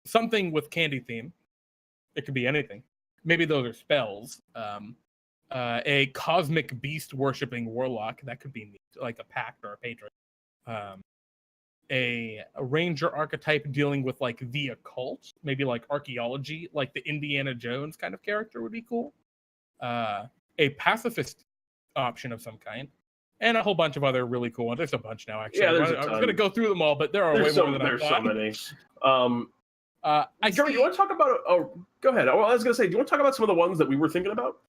Something with candy theme. It could be anything. Maybe those are spells. A cosmic beast worshipping warlock, that could be neat, like a pact or a patron. A ranger archetype dealing with like the occult, maybe like archaeology, like the Indiana Jones kind of character would be cool. A pacifist option of some kind, and a whole bunch of other really cool ones. There's a bunch now, actually.
Yeah,
I was going to go through them all, but there are way more than I thought.
There's so many. Jeremy, you want to talk about? Oh, go ahead. I was going to say, do you want to talk about some of the ones that we were thinking about?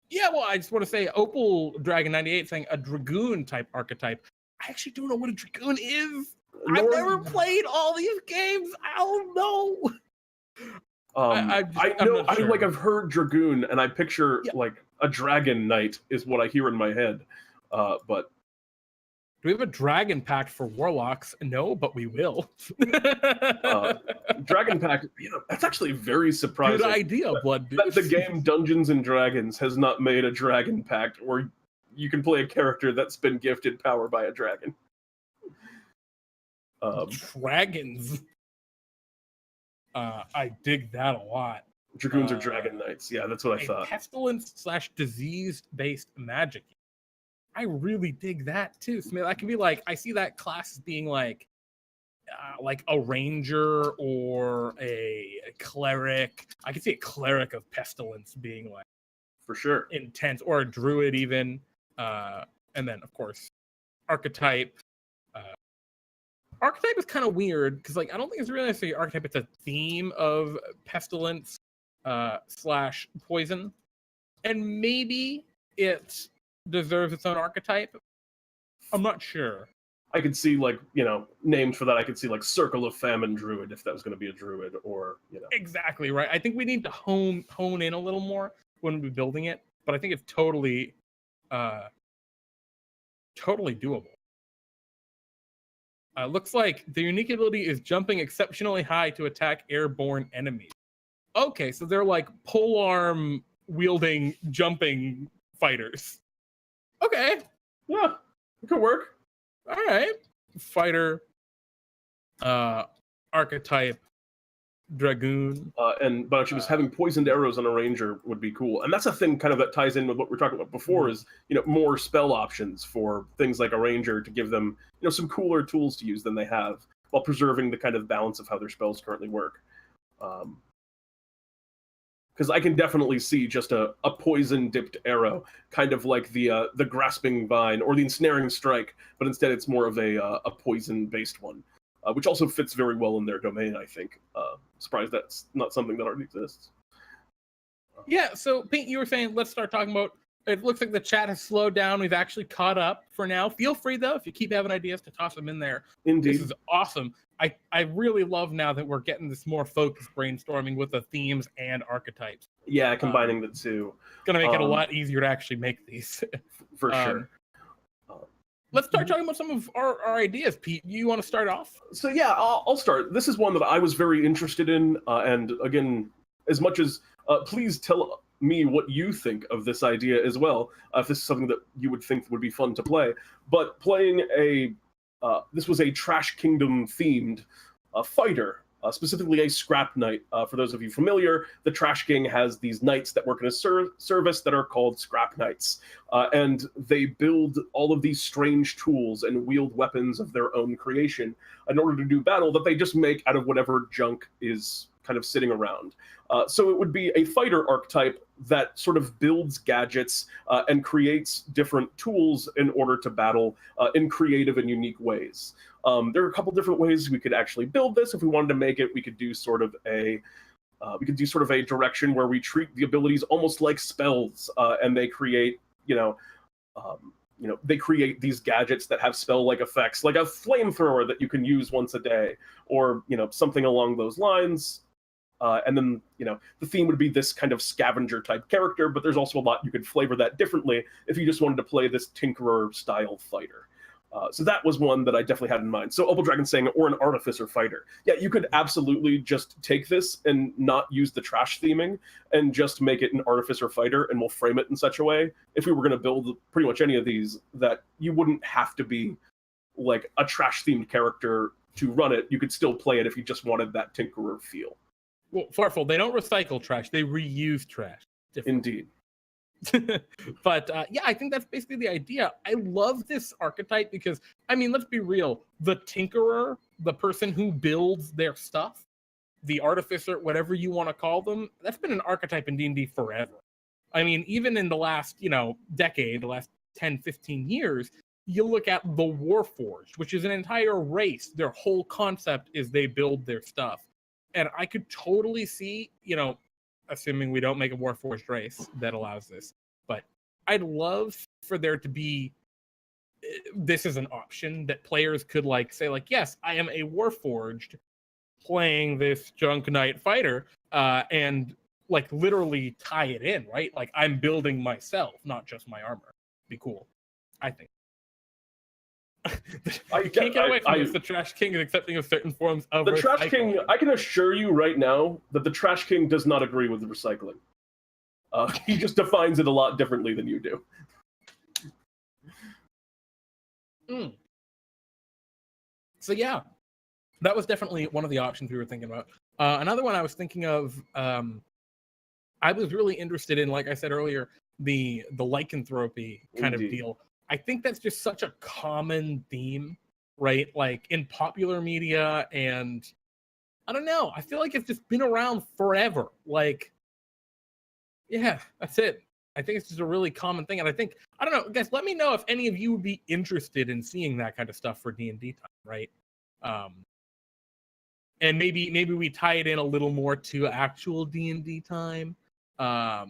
Yeah, well, I just want to say, Opal Dragon 98 saying a dragoon type archetype. I actually don't know what a dragoon is. I've never played all these games. I don't know.
I've heard dragoon, and I picture like a dragon knight is what I hear in my head. But
Do we have a dragon pact for warlocks? No, but we will.
Dragon pact, that's actually very surprising.
Good idea, Blood Dude.
That the game Dungeons and Dragons has not made a dragon pact where you can play a character that's been gifted power by a dragon.
Dragons. I dig that a lot.
Dragoons are dragon knights. Yeah, that's what I thought.
Pestilence/disease-based magic. I really dig that too. So that can be like, I see that class as being like a ranger or a cleric. I could see a cleric of pestilence being like,
for sure,
intense, or a druid even. And then of course, archetype. Archetype is kind of weird because like I don't think it's really necessarily archetype. It's a theme of pestilence slash poison, and maybe it deserves its own archetype. I'm not sure.
I could see names for that. I could see like Circle of Famine Druid if that was going to be a druid, or
Exactly right. I think we need to hone in a little more when we're building it, but I think it's totally doable. Looks like the unique ability is jumping exceptionally high to attack airborne enemies. Okay, so they're like polearm wielding jumping fighters. Okay.
Yeah, it could work.
All right. Fighter, archetype, dragoon.
But actually, just having poisoned arrows on a ranger would be cool. And that's a thing kind of that ties in with what we were talking about before is, more spell options for things like a ranger to give them, some cooler tools to use than they have while preserving the kind of balance of how their spells currently work. Because I can definitely see just a poison-dipped arrow, kind of like the grasping vine or the ensnaring strike, but instead it's more of a poison-based one, which also fits very well in their domain, I think. Surprised that's not something that already exists.
Yeah, so Pete, you were saying let's start talking about. It looks like the chat has slowed down. We've actually caught up for now. Feel free, though, if you keep having ideas, to toss them in there.
Indeed.
This is awesome. I really love now that we're getting this more focused brainstorming with the themes and archetypes.
Yeah, combining the two.
Going to make it a lot easier to actually make these.
For sure.
Let's start talking about some of our ideas. Pete, you want to start off?
So yeah, I'll start. This is one that I was very interested in. And again, as much as please tell me what you think of this idea as well, if this is something that you would think would be fun to play. But playing this was a Trash Kingdom themed fighter, specifically a scrap knight. For those of you familiar, the Trash King has these knights that work in a service that are called scrap knights. And they build all of these strange tools and wield weapons of their own creation in order to do battle that they just make out of whatever junk is kind of sitting around. So it would be a fighter archetype that sort of builds gadgets and creates different tools in order to battle in creative and unique ways. There are a couple different ways we could actually build this. If we wanted to make it, we could do sort of a direction where we treat the abilities almost like spells, and they create, they create these gadgets that have spell-like effects, like a flamethrower that you can use once a day, or something along those lines. And then, the theme would be this kind of scavenger type character, but there's also a lot you could flavor that differently if you just wanted to play this Tinkerer style fighter. So that was one that I definitely had in mind. So Opal Dragon saying, or an artificer fighter. Yeah, you could absolutely just take this and not use the trash theming and just make it an artificer fighter, and we'll frame it in such a way, if we were going to build pretty much any of these, that you wouldn't have to be like a trash themed character to run it. You could still play it if you just wanted that Tinkerer feel.
Well, Farfel, they don't recycle trash; they reuse trash.
Indeed.
But yeah, I think that's basically the idea. I love this archetype because, I mean, let's be real. The Tinkerer, the person who builds their stuff, the artificer, whatever you want to call them, that's been an archetype in D&D forever. I mean, even in the last, decade, the last 10, 15 years, you look at the Warforged, which is an entire race. Their whole concept is they build their stuff. And I could totally see, assuming we don't make a Warforged race that allows this, but I'd love for there to be, this is an option that players could say, yes, I am a Warforged playing this Junk Knight fighter, and literally tie it in, right? I'm building myself, not just my armor. Be cool, I think. You can't get away from this. The Trash King is accepting of certain forms of
the Trash
recycling.
King. I can assure you right now that the Trash King does not agree with the recycling. He just defines it a lot differently than you do.
So yeah, that was definitely one of the options we were thinking about. Another one I was thinking of, I was really interested in, like I said earlier, the lycanthropy kind of deal. I think that's just such a common theme, right? Like in popular media, and I don't know, I feel like it's just been around forever. Like, yeah, that's it. I think it's just a really common thing. And I think, I don't know, guys, let me know if any of you would be interested in seeing that kind of stuff for D&D time, right? And maybe we tie it in a little more to actual D&D time. But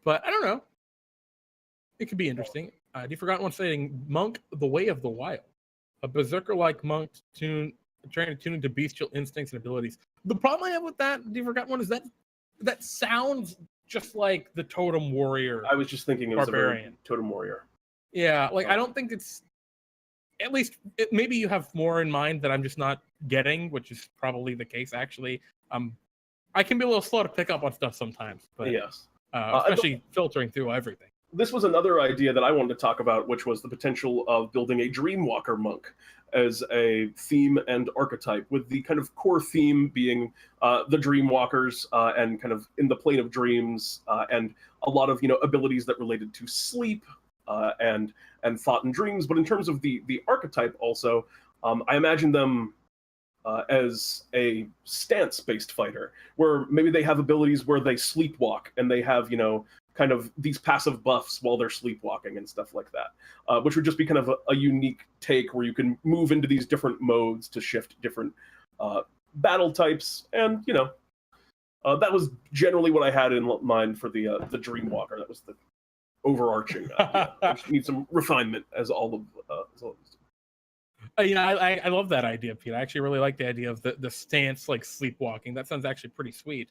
I don't know. It could be interesting. You forgot one saying, Monk, the way of the wild. A berserker-like monk trained to tune into bestial instincts and abilities. The problem I have with that, you forgot one, is that sounds just like the totem warrior.
I was just thinking it was
barbarian.
A totem warrior.
Yeah, like I don't think it's, at least maybe you have more in mind that I'm just not getting, which is probably the case actually. I can be a little slow to pick up on stuff sometimes, but
yes,
especially filtering through everything.
This was another idea that I wanted to talk about, which was the potential of building a Dreamwalker monk as a theme and archetype, with the kind of core theme being the Dreamwalkers and kind of in the plane of dreams and a lot of abilities that related to sleep and thought and dreams. But in terms of the archetype also, I imagine them as a stance-based fighter, where maybe they have abilities where they sleepwalk and they have kind of these passive buffs while they're sleepwalking and stuff like that, which would just be kind of a unique take where you can move into these different modes to shift different battle types. And that was generally what I had in mind for the Dreamwalker. That was the overarching idea. I just need some refinement as all of these.
I love that idea, Pete. I actually really like the idea of the stance, like sleepwalking. That sounds actually pretty sweet.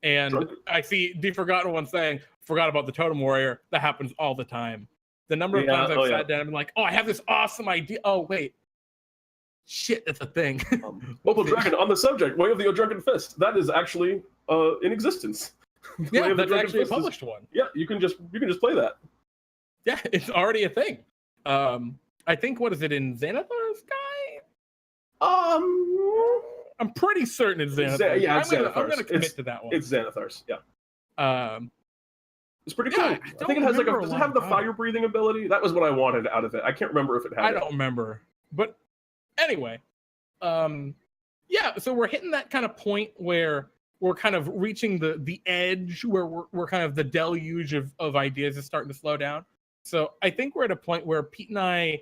And I see the Forgotten One saying, forgot about the Totem Warrior. That happens all the time. The number of times I've sat down and been like, oh, I have this awesome idea. Oh, wait. Shit, that's a thing.
Opal Dragon, on the subject, Way of the Drunken Fist. That is actually in existence.
Yeah, that's actually a published one.
Yeah, you can just play that.
Yeah, it's already a thing. I think, what is it, in Xanathar's Sky? I'm pretty certain it's Xanathar's.
Yeah, it's Xanathar's.
I'm gonna commit to that one.
It's Xanathar's, yeah. It's pretty cool.
I
think it has does it have the fire breathing ability? That was what I wanted out of it. I can't remember if it had
I don't remember. But anyway, yeah, so we're hitting that kind of point where we're kind of reaching the edge where we're kind of the deluge of ideas is starting to slow down. So I think we're at a point where Pete and I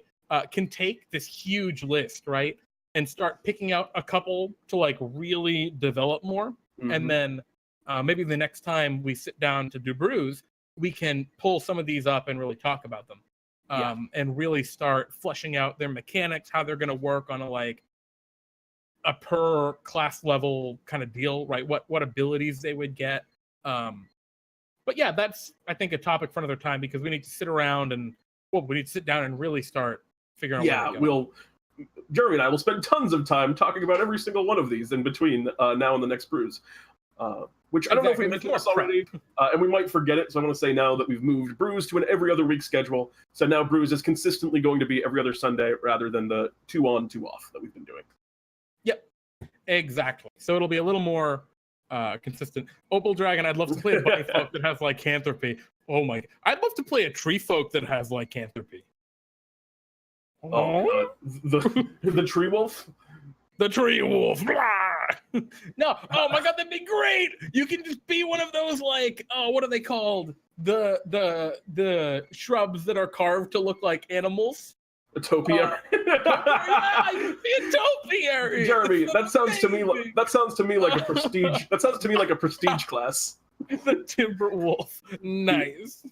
can take this huge list, right, and start picking out a couple to like really develop more. Mm-hmm. And then maybe the next time we sit down to do brews, we can pull some of these up and really talk about them. And really start fleshing out their mechanics, how they're going to work on a per class level kind of deal, right? What abilities they would get. But yeah, that's, I think, a topic for another time, because we need to sit around and we need to sit down and really start figuring out.
Yeah, Jeremy and I will spend tons of time talking about every single one of these in between now and the next brews. Which I don't know if we mentioned this already, and we might forget it, so I'm going to say now that we've moved brews to an every other week schedule. So now brews is consistently going to be every other Sunday rather than the 2 on, 2 off that we've been doing.
Yep, exactly. So it'll be a little more consistent. Opal Dragon, I'd love to play a bunny folk that has lycanthropy. Oh my, I'd love to play a tree folk that has lycanthropy.
Oh God. The tree wolf?
The tree wolf. No, oh my God, that'd be great. You can just be one of those, like, what are they called? The shrubs that are carved to look like animals.
A topiary.
Yeah, you'd be a topiary.
Jeremy, that sounds to me like a prestige. That sounds to me like a prestige class.
The timber wolf. Nice.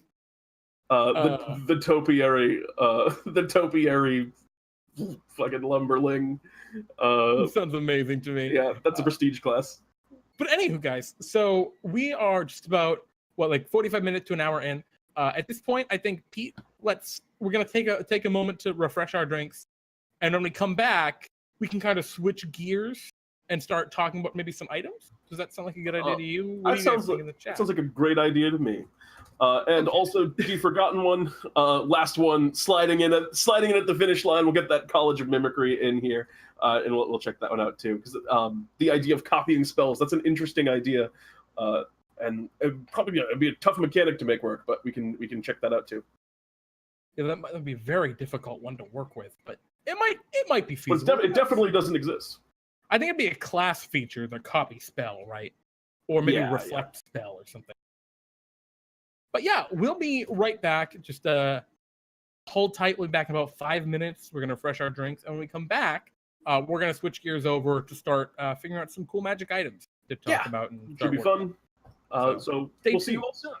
The topiary. The topiary. Fucking lumberling.
Sounds amazing to me.
Yeah, that's a prestige class.
But anywho, guys, so we are just about 45 minutes to an hour in. At this point, I think, Pete, we're gonna take a moment to refresh our drinks, and when we come back, we can kind of switch gears and start talking about maybe some items. Does that sound like a good idea to you? What do you guys think in the chat?
Sounds like a great idea to me. And also, the forgotten one, last one, sliding in at the finish line. We'll get that College of Mimicry in here, and we'll check that one out too. Because the idea of copying spells—that's an interesting idea, and it'd be a tough mechanic to make work, but we can check that out too.
Yeah, that might be a very difficult one to work with, but it might be feasible.
But it definitely doesn't exist.
I think it'd be a class feature, the copy spell, right? Or maybe reflect spell or something. But yeah, we'll be right back. Just hold tight. We'll be back in about 5 minutes. We're going to refresh our drinks. And when we come back, we're going to switch gears over to start figuring out some cool magic items to talk about. And
should be fun. So we'll see you all soon.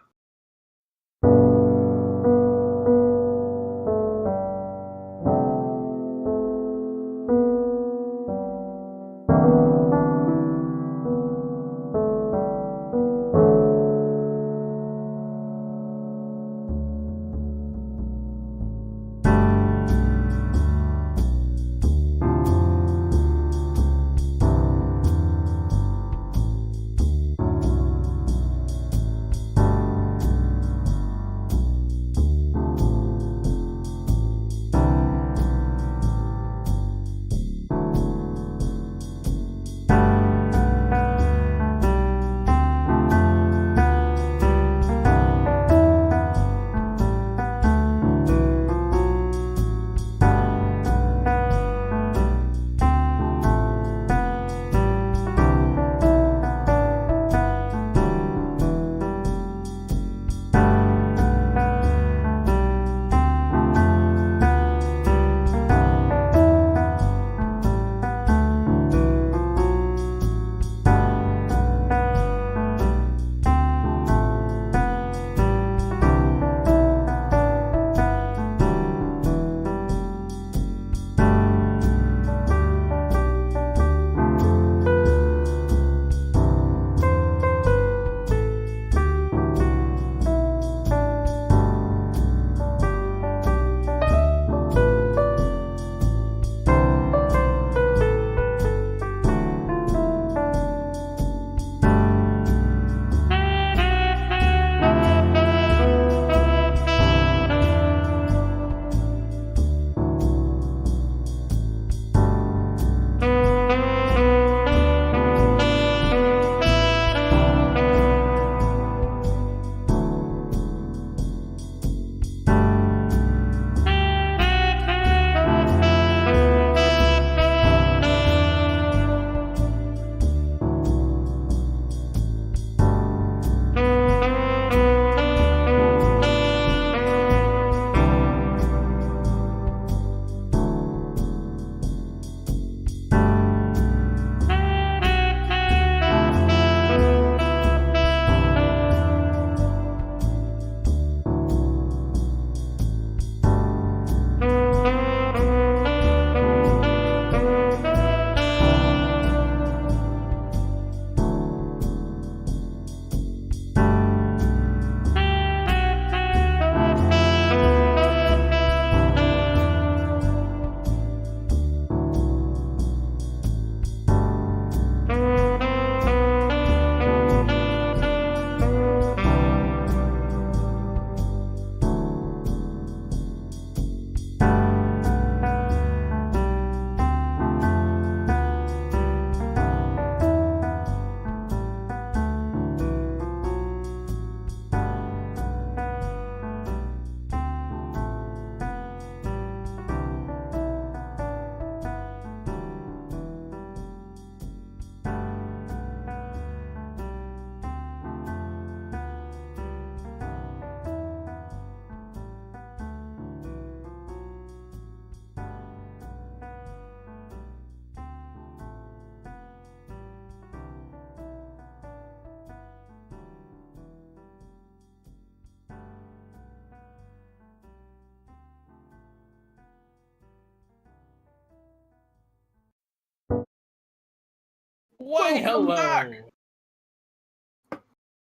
Why, hello. Back.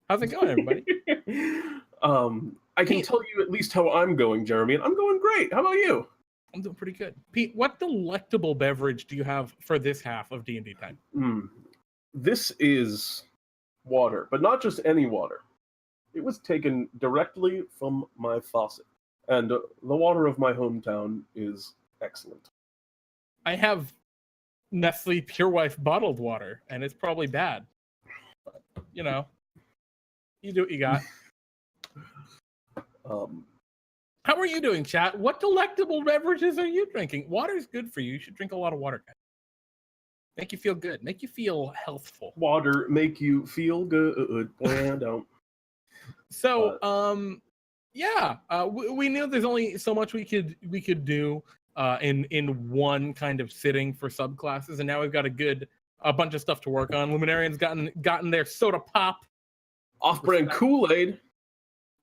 How's it going, everybody?
I can
Pete,
tell you at least how I'm going, Jeremy, and I'm going great. How about you?
I'm doing pretty good. Pete, what delectable beverage do you have for this half of D&D time?
This is water, but not just any water. It was taken directly from my faucet, and the water of my hometown is excellent.
I have Nestle Pure Life bottled water, and it's probably bad. But, you know, you do what you got. How are you doing, chat? What delectable beverages are you drinking? Water's good for you. You should drink a lot of water, guys. Make you feel good. Make you feel healthful.
Water make you feel good. Don't.
So, we knew there's only so much we could do in one kind of sitting for subclasses, and now we've got a bunch of stuff to work on. Luminarian's gotten their soda pop,
Off-brand Kool-Aid.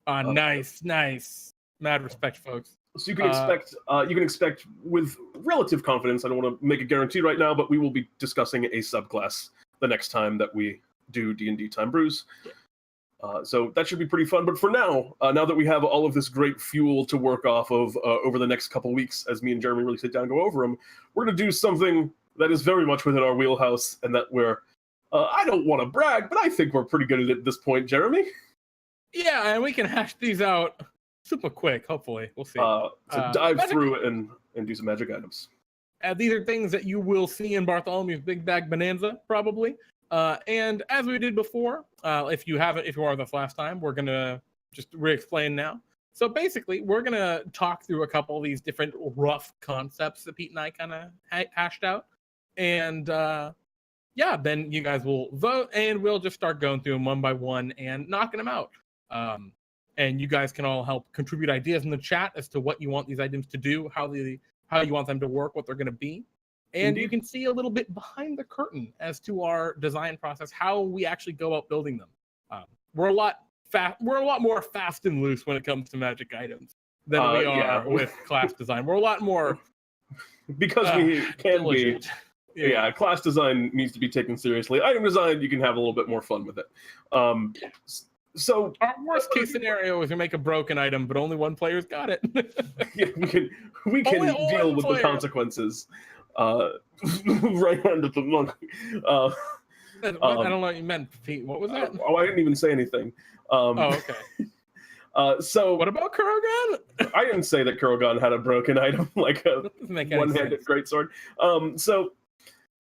Nice. Mad respect, folks.
So you can expect with relative confidence. I don't want to make a guarantee right now, but we will be discussing a subclass the next time that we do DnDTime Brews. So that should be pretty fun. But for now, now that we have all of this great fuel to work off of over the next couple weeks, as me and Jeremy really sit down and go over them, we're going to do something that is very much within our wheelhouse, and that we're, I don't want to brag, but I think we're pretty good at it at this point, Jeremy.
Yeah, and we can hash these out super quick, hopefully. We'll see.
So dive through it and do some magic items.
These are things that you will see in Bartholomew's Big Bag Bonanza, probably. And as we did before, if you were with us last time, we're going to just re-explain now. So basically, we're going to talk through a couple of these different rough concepts that Pete and I kind of hashed out. And then you guys will vote, and we'll just start going through them one by one and knocking them out. And you guys can all help contribute ideas in the chat as to what you want these items to do, how you want them to work, what they're going to be. And
Indeed.
You can see a little bit behind the curtain as to our design process, how we actually go about building them. We're a lot more fast and loose when it comes to magic items than we are with class design. We're a lot more
because we can
diligent.
be. Yeah, class design needs to be taken seriously. Item design, you can have a little bit more fun with it. So
our worst case scenario is we make a broken item, but only one player's got it.
Yeah, we can deal with the consequences. Right under the monkey.
I don't know what you meant, Pete. What was that?
I didn't even say anything.
Okay.
So
what about Kurogan?
I didn't say that Kurogan had a broken item, like a one-handed greatsword. So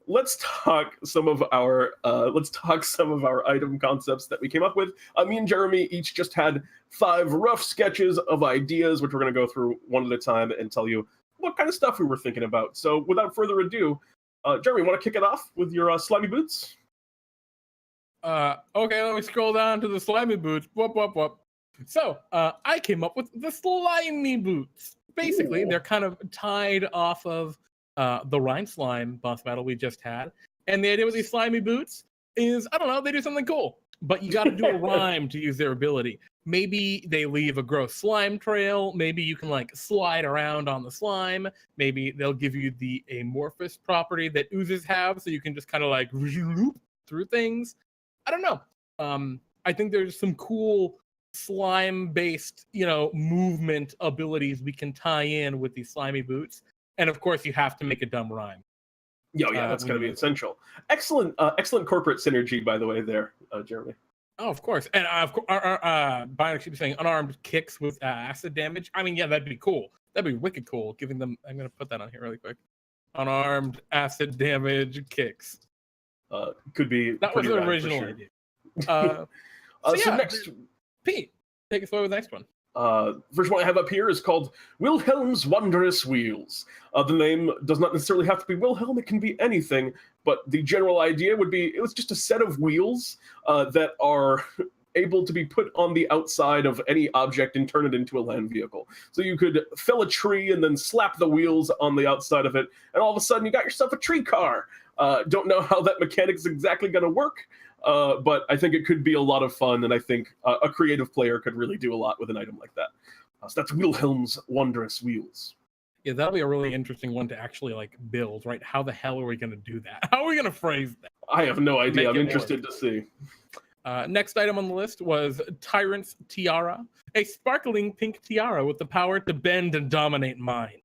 let's talk some of our item concepts that we came up with. Me and Jeremy each just had 5 rough sketches of ideas, which we're going to go through one at a time and tell you what kind of stuff we were thinking about. So without further ado, Jeremy, want to kick it off with your slimy boots?
Okay, let me scroll down to the slimy boots. Whoop. So I came up with the slimy boots. Basically, they're kind of tied off of the Rhine Slime boss battle we just had. And the idea with these slimy boots is, I don't know, they do something cool. But you got to do a rhyme to use their ability. Maybe they leave a gross slime trail. Maybe you can like slide around on the slime. Maybe they'll give you the amorphous property that oozes have, so you can just kind of like loop through things. I don't know. I think there's some cool slime-based, movement abilities we can tie in with these slimy boots. And of course, you have to make a dumb rhyme.
Yeah, that's going to be essential. Excellent corporate synergy, by the way, there, Jeremy.
Oh, of course. And Bionic should be saying unarmed kicks with acid damage. I mean, yeah, that'd be cool. That'd be wicked cool. Giving them, I'm going to put that on here really quick. Unarmed acid damage kicks.
Could be.
That was the original idea. So next, Pete, take us away with the next one.
First one I have up here is called Wilhelm's Wondrous Wheels. The name does not necessarily have to be Wilhelm, it can be anything, but the general idea would be, it was just a set of wheels that are able to be put on the outside of any object and turn it into a land vehicle. So you could fell a tree and then slap the wheels on the outside of it, and all of a sudden you got yourself a tree car. Don't know how that mechanic is exactly going to work, but I think it could be a lot of fun, and I think a creative player could really do a lot with an item like that. So that's Wilhelm's Wondrous Wheels.
Yeah, that'll be a really interesting one to actually build, right? How the hell are we going to do that? How are we going to phrase that?
I have no idea. I'm interested to see.
Next item on the list was Tyrant's Tiara, a sparkling pink tiara with the power to bend and dominate mind.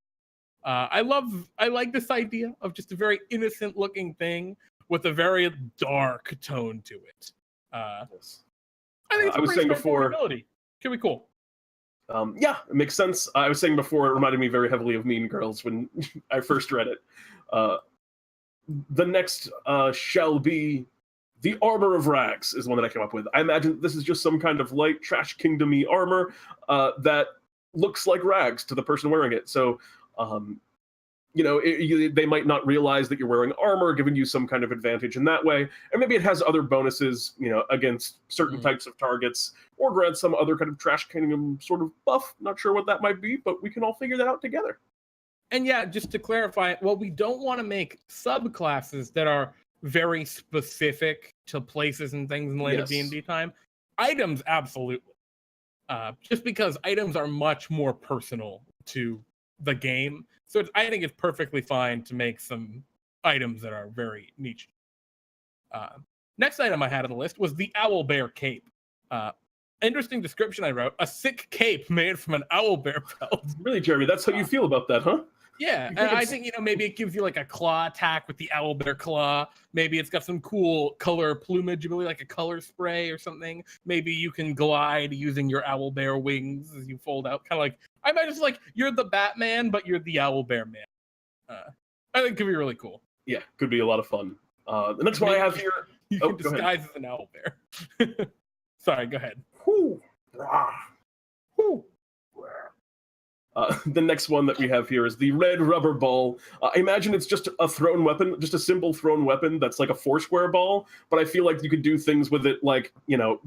I like this idea of just a very innocent looking thing with a very dark tone to it.
Yes.
I think it's
I was saying before,
ability. Could be cool.
Yeah, it makes sense. I was saying before, it reminded me very heavily of Mean Girls when I first read it. The next shall be the Armor of Rags is one that I came up with. I imagine this is just some kind of light trash kingdom-y armor that looks like rags to the person wearing it. So, they might not realize that you're wearing armor, giving you some kind of advantage in that way. And maybe it has other bonuses, against certain types of targets, or grants some other kind of trash kingdom sort of buff. Not sure what that might be, but we can all figure that out together.
And yeah, just to clarify, well, we don't want to make subclasses that are very specific to places and things in the land of D&D time. Items, absolutely. Just because items are much more personal to the game. So I think it's perfectly fine to make some items that are very niche. Next item I had on the list was the Owl Bear Cape. Interesting description I wrote. A sick cape made from an owl bear pelt.
Really, Jeremy, that's how you feel about that, huh?
Yeah, and I think, maybe it gives you like a claw attack with the owl bear claw. Maybe it's got some cool color plumage, maybe like a color spray or something. Maybe you can glide using your owl bear wings as you fold out. Kind of like, I might just like, you're the Batman, but you're the owl bear man. I think it could be really cool.
Yeah, could be a lot of fun. The next one I have here...
You can disguise as an owl bear. Sorry, go ahead.
The next one that we have here is the red rubber ball. I imagine it's just a thrown weapon, just a simple thrown weapon that's like a foursquare ball, but I feel like you could do things with it like,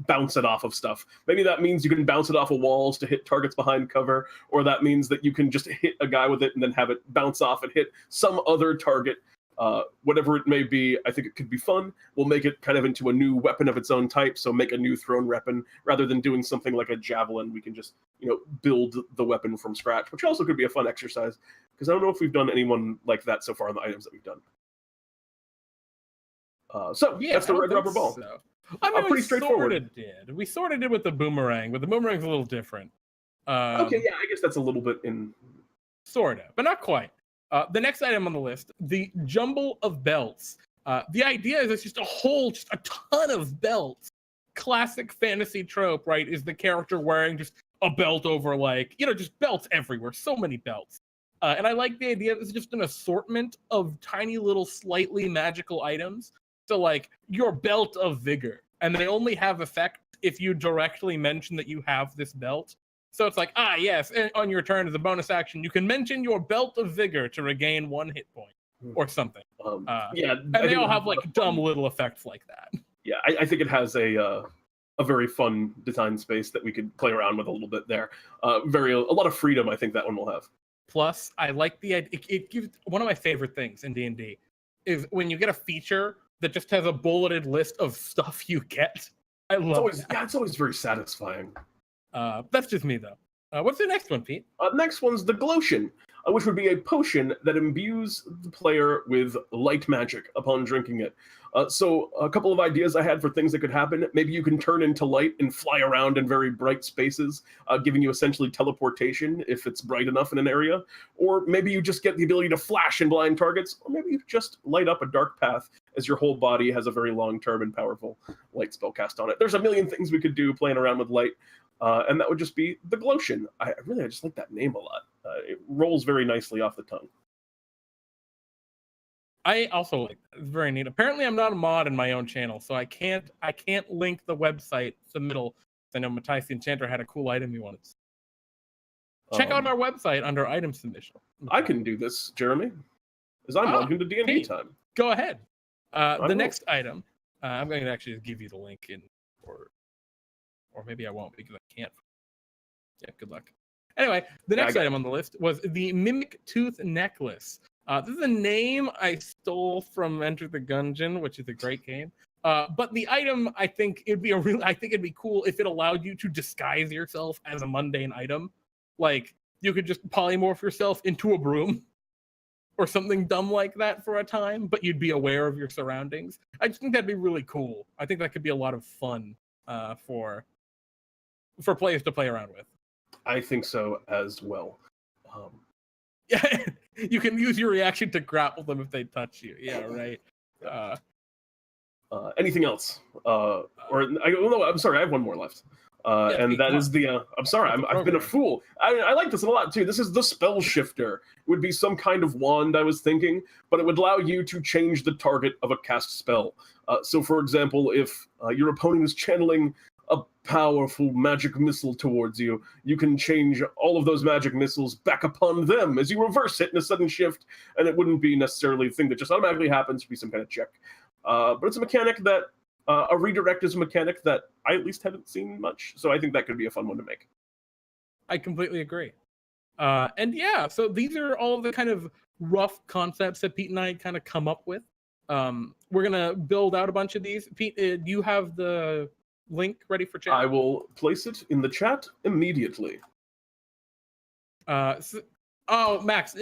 bounce it off of stuff. Maybe that means you can bounce it off of walls to hit targets behind cover, or that means that you can just hit a guy with it and then have it bounce off and hit some other target. Whatever it may be, I think it could be fun. We'll make it kind of into a new weapon of its own type, so make a new thrown weapon. Rather than doing something like a javelin, we can just, build the weapon from scratch, which also could be a fun exercise, because I don't know if we've done anyone like that so far in the items that we've done. That's the red rubber ball.
So. I mean,
pretty straightforward.
We sort of did with the boomerang, but the boomerang's a little different.
Okay, yeah, I guess that's a little bit in...
Sort of, but not quite. The next item on the list, the jumble of belts. The idea is it's just a ton of belts. Classic fantasy trope, right, is the character wearing just a belt over, just belts everywhere. So many belts. And I like the idea that it's just an assortment of tiny little slightly magical items. So, your belt of vigor. And they only have effect if you directly mention that you have this belt. So it's like, yes, and on your turn as a bonus action, you can mention your belt of vigor to regain 1 hit point or something. And they all have dumb little effects like that.
Yeah, I think it has a very fun design space that we could play around with a little bit there. A lot of freedom, I think that one will have.
Plus, I like the idea. It gives one of my favorite things in D&D is when you get a feature that just has a bulleted list of stuff you get. I love it.
Yeah, it's always very satisfying.
That's just me, though. What's the next one, Pete?
Next one's the Glotion, which would be a potion that imbues the player with light magic upon drinking it. So a couple of ideas I had for things that could happen. Maybe you can turn into light and fly around in very bright spaces, giving you essentially teleportation if it's bright enough in an area. Or maybe you just get the ability to flash and blind targets. Or maybe you just light up a dark path as your whole body has a very long-term and powerful light spell cast on it. There's a million things we could do playing around with light. And that would just be the Glotion. I just like that name a lot. It rolls very nicely off the tongue.
I also like that. It's very neat. Apparently, I'm not a mod in my own channel, so I can't link the website submittal. I know Matthijs the Enchanter had a cool item he wanted. Check out our website under item submission.
I can do this, Jeremy, as I'm logged into DnDTime.
Go ahead. The next item, I'm going to actually give you the link or maybe I won't because I can't. Yeah, good luck. Anyway, the next item on the list was the Mimic Tooth Necklace. This is a name I stole from Enter the Gungeon, which is a great game. But the item, I think it'd be cool if it allowed you to disguise yourself as a mundane item. Like you could just polymorph yourself into a broom or something dumb like that for a time, but you'd be aware of your surroundings. I just think that'd be really cool. I think that could be a lot of fun for players to play around with.
I think so as well.
Yeah, you can use your reaction to grapple them if they touch you. Yeah, right.
Anything else? I'm sorry, I have one more left. And that is the. I'm sorry, I've been a fool. I like this a lot too. This is the spell shifter. It would be some kind of wand, I was thinking, but it would allow you to change the target of a cast spell. So, for example, if your opponent is channeling a powerful magic missile towards you, you can change all of those magic missiles back upon them as you reverse it in a sudden shift, and it wouldn't be necessarily a thing that just automatically happens. It'd be some kind of check. But it's a mechanic that a redirect is a mechanic that I at least haven't seen much, so I think that could be a fun one to make.
I completely agree. And yeah, so these are all of the kind of rough concepts that Pete and I kind of come up with. We're gonna build out a bunch of these. Pete, do you have the link ready for chat?
I will place it in the chat immediately.
Max, Max,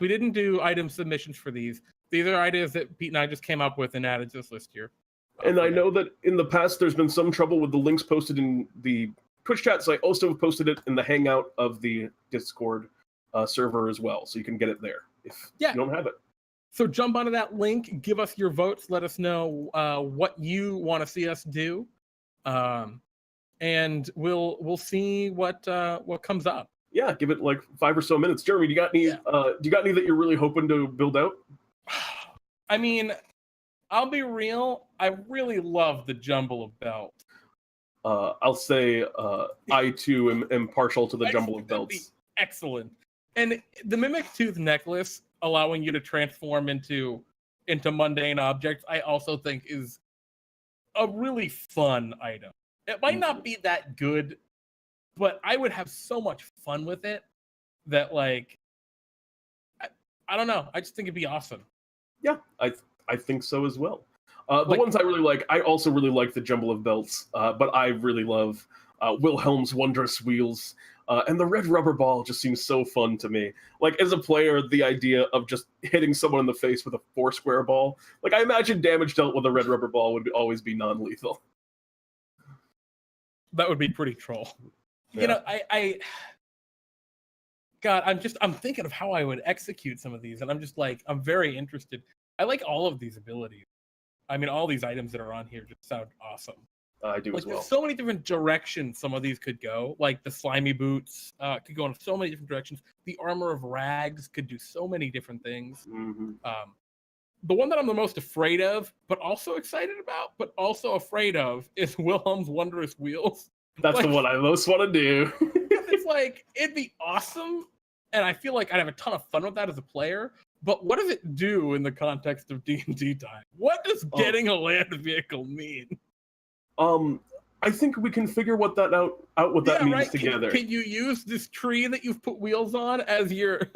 we didn't do item submissions for these. These are ideas that Pete and I just came up with and added to this list here.
And I know that in the past there's been some trouble with the links posted in the Twitch chat, so I also have posted it in the Hangout of the Discord server as well, so you can get it there if you don't have it.
So jump onto that link, give us your votes, let us know what you want to see us do, and we'll see what comes up.
Yeah, give it like 5 or so minutes. Jeremy, do you got any? Do you got any that you're really hoping to build out?
I mean, I'll be real. I really love the jumble of belts.
I'll say I too am partial to the jumble of belts.
Excellent. And the Mimic Tooth necklace, allowing you to transform into mundane objects, I also think is a really fun item. It might not be that good, but I would have so much fun with it that, like, I don't know. I just think it'd be awesome.
Yeah, I think so as well. The ones I really like, I also really like the jumble of belts, but I really love Wilhelm's wondrous wheels, and the red rubber ball just seems so fun to me. Like, as a player, the idea of just hitting someone in the face with a 4-square ball, like, I imagine damage dealt with a red rubber ball would always be non-lethal.
That would be pretty troll. Yeah. You know, God, I'm thinking of how I would execute some of these, and I'm just like, I'm very interested. I like all of these abilities. I mean, all these items that are on here just sound awesome.
I do as well.
There's so many different directions some of these could go. Like the slimy boots could go in so many different directions. The armor of rags could do so many different things.
Mm-hmm.
The one that I'm the most afraid of, but also excited about, but also afraid of, is Wilhelm's wondrous wheels.
That's the one I most want to do.
It's like, it'd be awesome, and I feel like I'd have a ton of fun with that as a player. But what does it do in the context of D&D time? What does getting a land vehicle mean?
I think we can figure what that means together.
Can you use this tree that you've put wheels on as your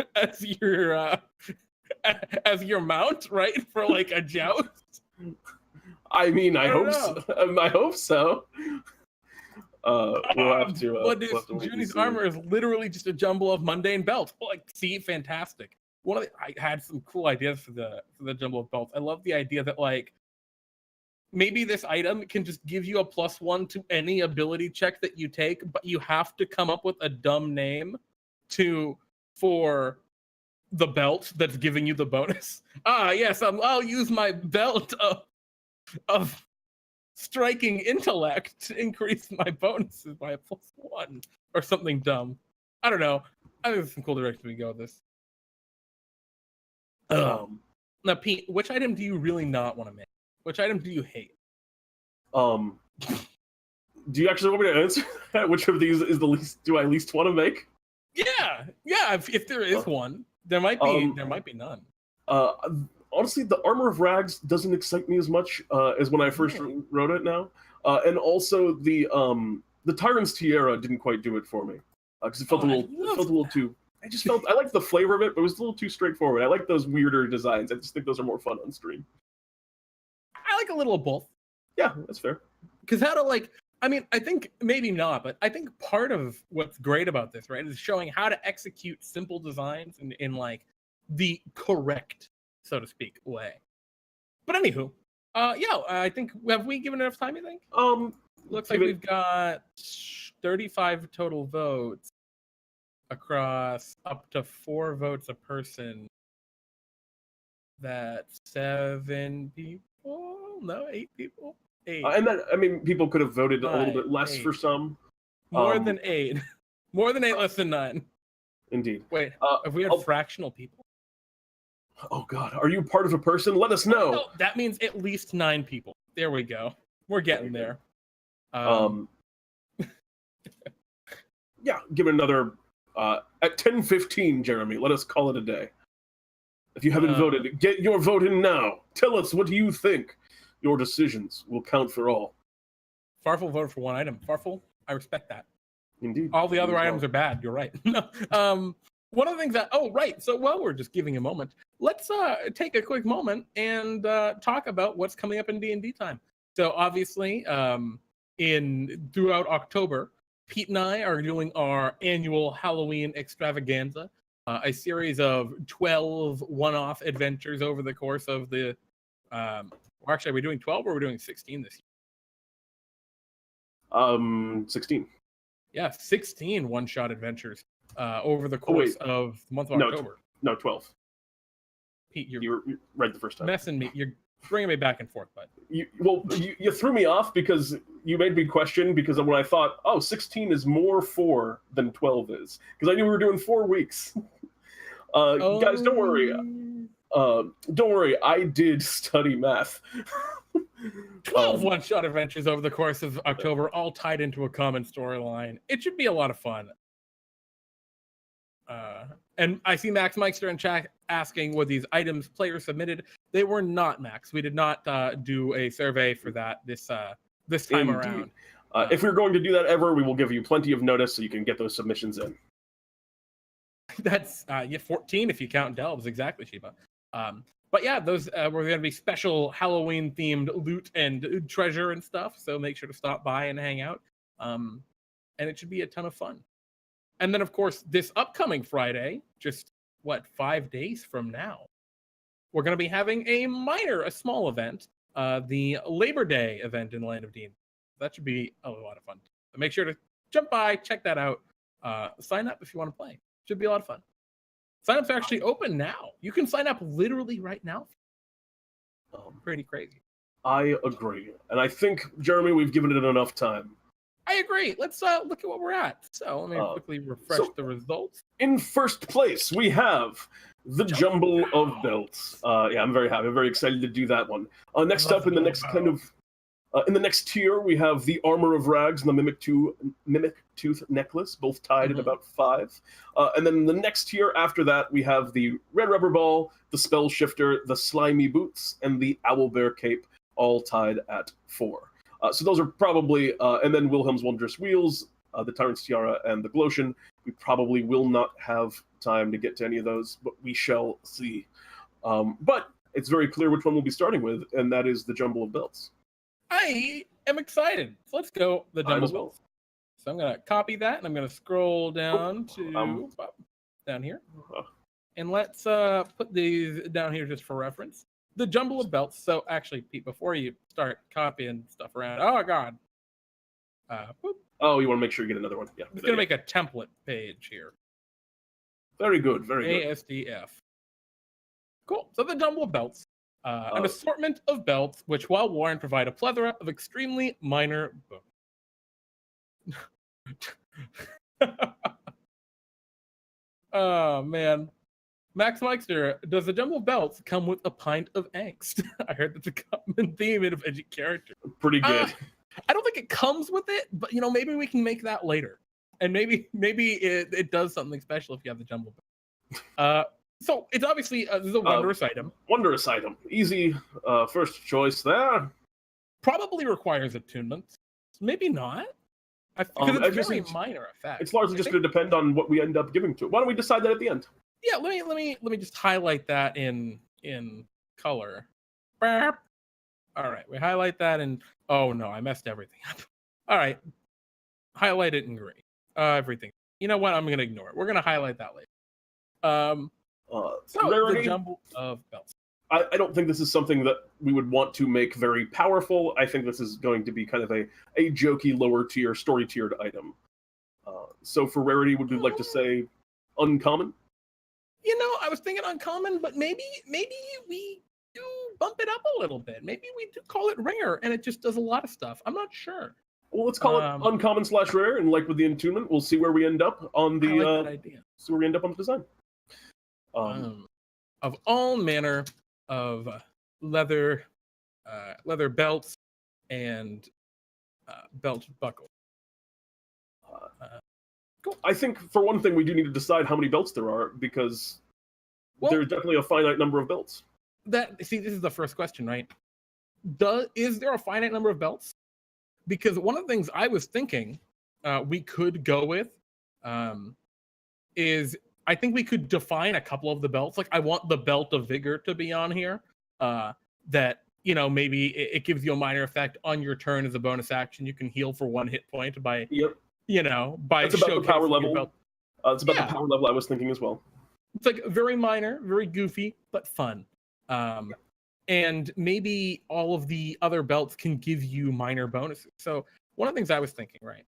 mount, right? For like a joust?
I mean, I hope so. We'll have to.
Judy's armor is literally just a jumble of mundane belts. Like, see, fantastic. I had some cool ideas for the jumble of belts. I love the idea that, like, maybe this item can just give you a +1 to any ability check that you take, but you have to come up with a dumb name for the belt that's giving you the bonus. Yes, I'll use my belt of striking intellect to increase my bonuses by a +1 or something dumb. I don't know. I think there's some cool direction we go with this. Now, Pete, which item do you really not want to make? Which item do you hate?
Do you actually want me to answer that? Which of these is the least? Do I least want to make?
Yeah. If there is one, there might be none.
Honestly, the armor of rags doesn't excite me as much as when I first wrote it. Now, and also the Tyrant's Tiara didn't quite do it for me because it felt a little too. I liked the flavor of it, but it was a little too straightforward. I like those weirder designs. I just think those are more fun on stream.
I like a little of both.
Yeah, that's fair.
Because I think maybe not, but I think part of what's great about this, right, is showing how to execute simple designs in like the correct, so to speak, way. But anywho, I think, have we given enough time, you think? Looks like we've got 35 total votes across up to 4 votes a person. That's 7 people? No, 8 people? 8.
And then, I mean, people could have voted a little bit less
8.
for some.
More than 8. More than 8, less than 9.
Indeed.
Wait, if we had fractional people?
Oh, God. Are you part of a person? Let us know.
No, that means at least 9 people. There we go. We're getting there.
Yeah, give it another... at 10:15, Jeremy, let us call it a day. If you haven't voted, get your vote in now. Tell us, what do you think? Your decisions will count for all.
Farfel voted for one item. Farfel, I respect that.
Indeed.
All the other items are bad. You're right. No. One of the things that... Oh, right. So while we're just giving a moment, let's take a quick moment and talk about what's coming up in DnDTime. So obviously, throughout October, Pete and I are doing our annual Halloween extravaganza, a series of 12 one-off adventures over the course of the... or actually, are we doing 12 or are we doing 16 this
year? 16.
Yeah, 16 one-shot adventures over the course of the month of October.
No, 12.
Pete,
you were right the first time.
Messing me. You're bringing me back and forth, bud.
You threw me off because you made me question, because when I thought, 16 is more 4 than 12 is, because I knew we were doing 4 weeks. Guys, don't worry. Don't worry, I did study math.
12 one-shot adventures over the course of October, all tied into a common storyline. It should be a lot of fun. And I see Max Meister in chat asking, were these items players submitted? They were not, Max. We did not do a survey for that this time around.
If we're going to do that ever, we will give you plenty of notice so you can get those submissions in.
That's 14 if you count Delves, exactly, Sheba. But yeah, those were going to be special Halloween-themed loot and treasure and stuff, so make sure to stop by and hang out. And it should be a ton of fun. And then, of course, this upcoming Friday, just, 5 days from now, we're going to be having a small event, the Labor Day event in the Land of Dean. That should be a lot of fun. So make sure to jump by, check that out, sign up if you want to play. Should be a lot of fun. Sign-ups are actually open now. You can sign up literally right now. Pretty crazy.
I agree. And I think, Jeremy, we've given it enough time.
I agree. Let's look at what we're at. So let me quickly refresh the results.
In first place, we have the Jumble of Belts. I'm very happy. I'm very excited to do that one. Next up, in the next in the next tier, we have the Armor of Rags and the Mimic Tooth Necklace, both tied at about 5. And then the next tier after that, we have the Red Rubber Ball, the Spell Shifter, the Slimy Boots, and the Owlbear Cape, all tied at 4. So those are probably, and then Wilhelm's Wondrous Wheels, the Tyrant's Tiara, and the Glotion. We probably will not have time to get to any of those, but we shall see. But it's very clear which one we'll be starting with, and that is the Jumble of Belts.
I am excited. So let's go the Jumble of Belts. So I'm going to copy that, and I'm going to scroll down to down here. And let's put these down here just for reference. The Jumble of Belts. So actually, Pete, before you start copying stuff around, oh God.
Oh, you want to make sure you get another one. Yeah.
I'm going to make a template page here.
Very good, very good.
ASDF. Cool. So the Jumble of Belts. An assortment of belts, which while worn provide a plethora of extremely minor Oh, man. Max Meister, does the Jumble of Belts come with a pint of angst? I heard that's a common theme in a character.
Pretty good.
I don't think it comes with it, but maybe we can make that later. And maybe it does something special if you have the Jumble Belt. So it's obviously this is a wondrous item.
Wondrous item. Easy first choice there.
Probably requires attunement. Maybe not. Because it's very minor effect.
It's largely just going to depend on what we end up giving to it. Why don't we decide that at the end?
Yeah, let me just highlight that in color. All right, we highlight that in... Oh no, I messed everything up. All right, highlight it in green. Everything. You know what? I'm going to ignore it. We're going to highlight that later. So
rarity?
the Jumble of Belts.
I don't think this is something that we would want to make very powerful. I think this is going to be kind of a jokey, lower tier, story tiered item. So for rarity, would we like to say uncommon?
I was thinking uncommon, but maybe we do bump it up a little bit. Maybe we do call it rare, and it just does a lot of stuff. I'm not sure.
Well, let's call it uncommon / rare, and like with the attunement, we'll see where we end up on the.
I like that idea.
See where we end up on the design.
Of all manner of leather belts and belt buckle.
Cool. I think for one thing, we do need to decide how many belts there are because there's definitely a finite number of belts.
This is the first question, right? Is there a finite number of belts? Because one of the things I was thinking we could go with is I think we could define a couple of the belts. Like I want the belt of vigor to be on here. That maybe it gives you a minor effect on your turn as a bonus action. You can heal for 1 hit point by by
it's about the power level. It's about the power level I was thinking as well.
It's like very minor, very goofy, but fun. And maybe all of the other belts can give you minor bonuses. So one of the things I was thinking, right,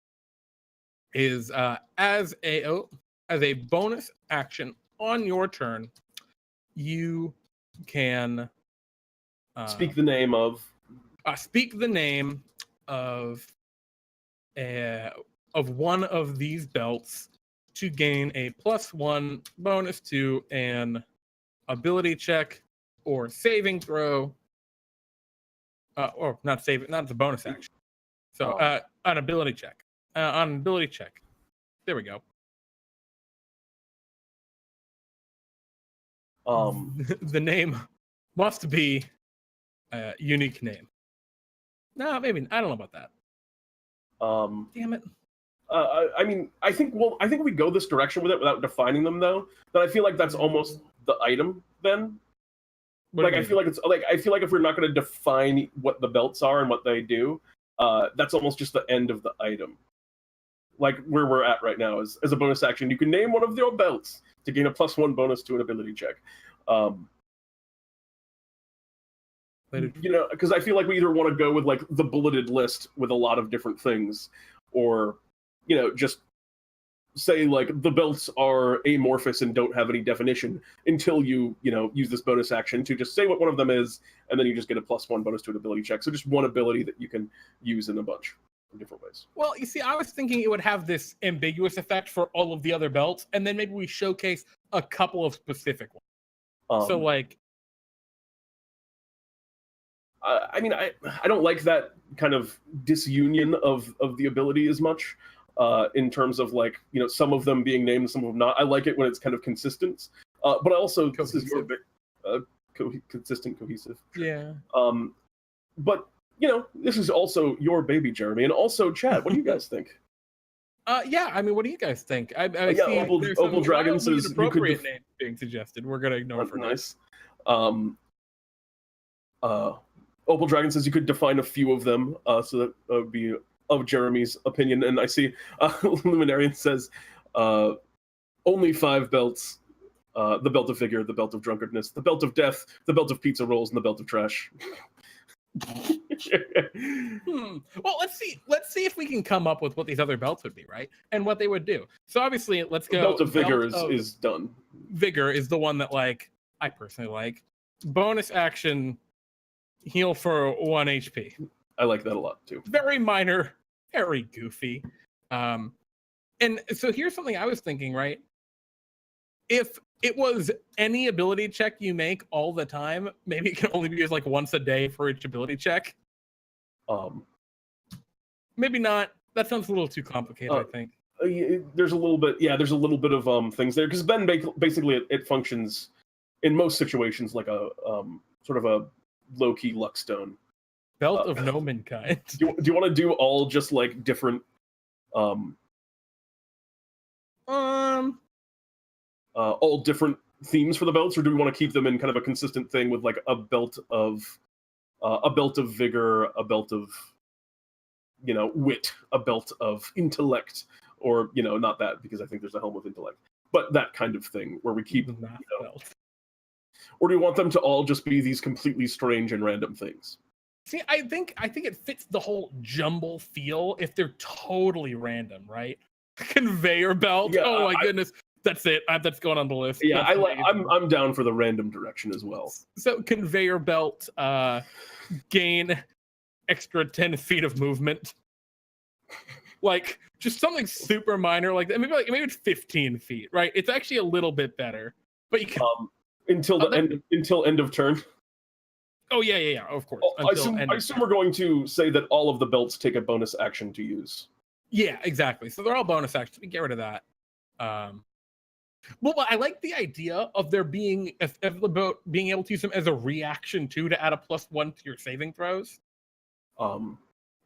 is as a bonus action on your turn, you can
speak the name of
one of these belts to gain a +1 bonus to an ability check or saving throw, or not saving, not the bonus action. So an ability check. On an ability check. There we go. The name must be a unique name. No, maybe I don't know about that. Damn it.
I think we go this direction with it without defining them though. But I feel like that's almost the item then. I feel like if we're not going to define what the belts are and what they do, that's almost just the end of the item. Like where we're at right now is as a bonus action, you can name one of your belts to gain a +1 bonus to an ability check. Because I feel like we either want to go with like the bulleted list with a lot of different things, or just say like the belts are amorphous and don't have any definition until you use this bonus action to just say what one of them is, and then you just get a +1 bonus to an ability check. So just one ability that you can use in a bunch of different ways.
Well, you see, I was thinking it would have this ambiguous effect for all of the other belts, and then maybe we showcase a couple of specific ones. So like,
I don't like that kind of disunion of the ability as much. In terms of like some of them being named, some of them not. I like it when it's kind of consistent, but also this is consistent, cohesive.
Yeah.
But this is also your baby, Jeremy, and also Chad. What do you guys think?
Yeah. What do you guys think?
Opal Dragon says
appropriate name being suggested. We're gonna ignore for
nice. Opal Dragon says you could define a few of them, so that would be of Jeremy's opinion. And I see Luminarian says only 5 belts: the belt of vigor, the belt of drunkardness, the belt of death, the belt of pizza rolls, and the belt of trash.
Well, let's see if we can come up with what these other belts would be, right? And what they would do. So obviously, let's go.
The belt of vigor is done.
Vigor is the one that I personally like. Bonus action, heal for 1 HP.
I like that a lot too.
Very minor, very goofy. And so here's something I was thinking, right? If it was any ability check you make all the time, maybe it can only be used like once a day for each ability check. Maybe not. That sounds a little too complicated, I think.
There's a little bit of things there, because then basically it functions in most situations like a sort of a low-key luck stone.
Belt of no mankind.
Do you want to do all just like different all different themes for the belts, or do we want to keep them in kind of a consistent thing with like a belt of vigor, a belt of wit, a belt of intellect, or not that, because I think there's a helm of intellect, but that kind of thing where we keep
belt.
Or do you want them to all just be these completely strange and random things?
See, I think it fits the whole jumble feel if they're totally random, right? Conveyor belt.
Yeah,
oh my goodness, that's it. That's going on the list.
Yeah,
That's
I'm down for the random direction as well.
So conveyor belt, gain extra 10 feet of movement. Like just something super minor like that. Maybe it's 15 feet, right? It's actually a little bit better, but you can
until end of turn.
Oh yeah, of course.
I assume we're going to say that all of the belts take a bonus action to use.
Yeah, exactly. So they're all bonus actions. We get rid of that. Well, I like the idea of there being about being able to use them as a reaction too to add a +1 to your saving throws.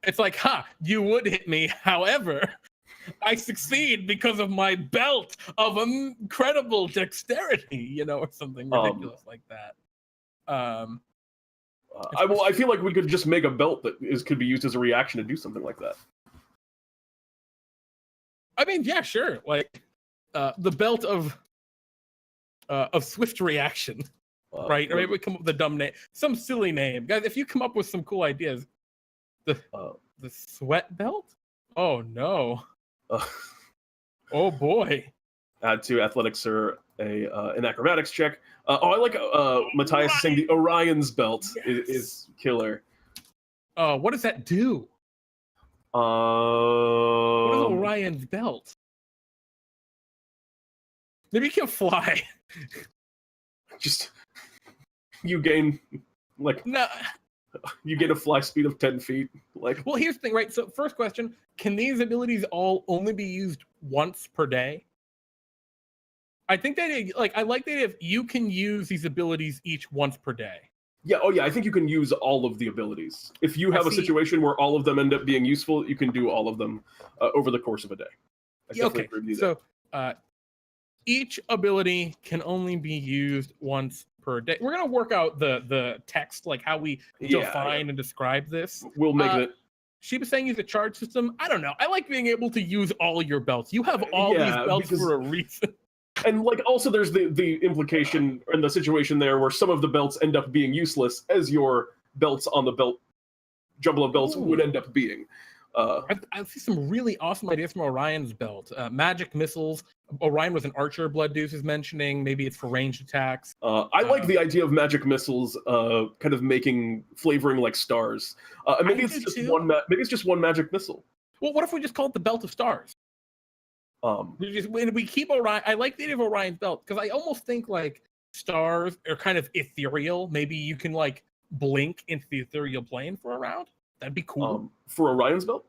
It's like, you would hit me. However, I succeed because of my belt of incredible dexterity, or something ridiculous like that.
I feel like we could just make a belt that could be used as a reaction to do something like that.
I mean, yeah, sure. Like the belt of swift reaction, right? Or maybe we come up with a dumb name, some silly name, guys. If you come up with some cool ideas, the sweat belt. Oh no. Oh boy.
Add to athletics or an acrobatics check. I like Matthias saying the Orion's belt is killer.
What does that do? What is Orion's belt? Maybe you can fly.
Just you gain you get a fly speed of 10 feet.
Well, here's the thing, right? So first question, can these abilities all only be used once per day? I think that I like that if you can use these abilities each once per day.
Yeah, I think you can use all of the abilities. If you have a situation where all of them end up being useful, you can do all of them over the course of a day.
Okay, so each ability can only be used once per day. We're gonna work out the text, like how we define and describe this.
We'll make it.
She was saying use a charge system. I don't know. I like being able to use all your belts. You have all these belts for a reason.
And also there's the implication and the situation there where some of the belts end up being useless, as your belts on the belt jumble of belts would end up being.
I see some really awesome ideas from Orion's belt. Magic missiles. Orion was an archer, Blood Deuce is mentioning. Maybe it's for ranged attacks.
I like the idea of magic missiles kind of flavoring like stars. Maybe it's just one magic missile.
Well, what if we just call it the Belt of Stars? We keep Orion. I like the idea of Orion's belt because I almost think like stars are kind of ethereal. Maybe you can blink into the ethereal plane for a round. That'd be cool.
For Orion's belt?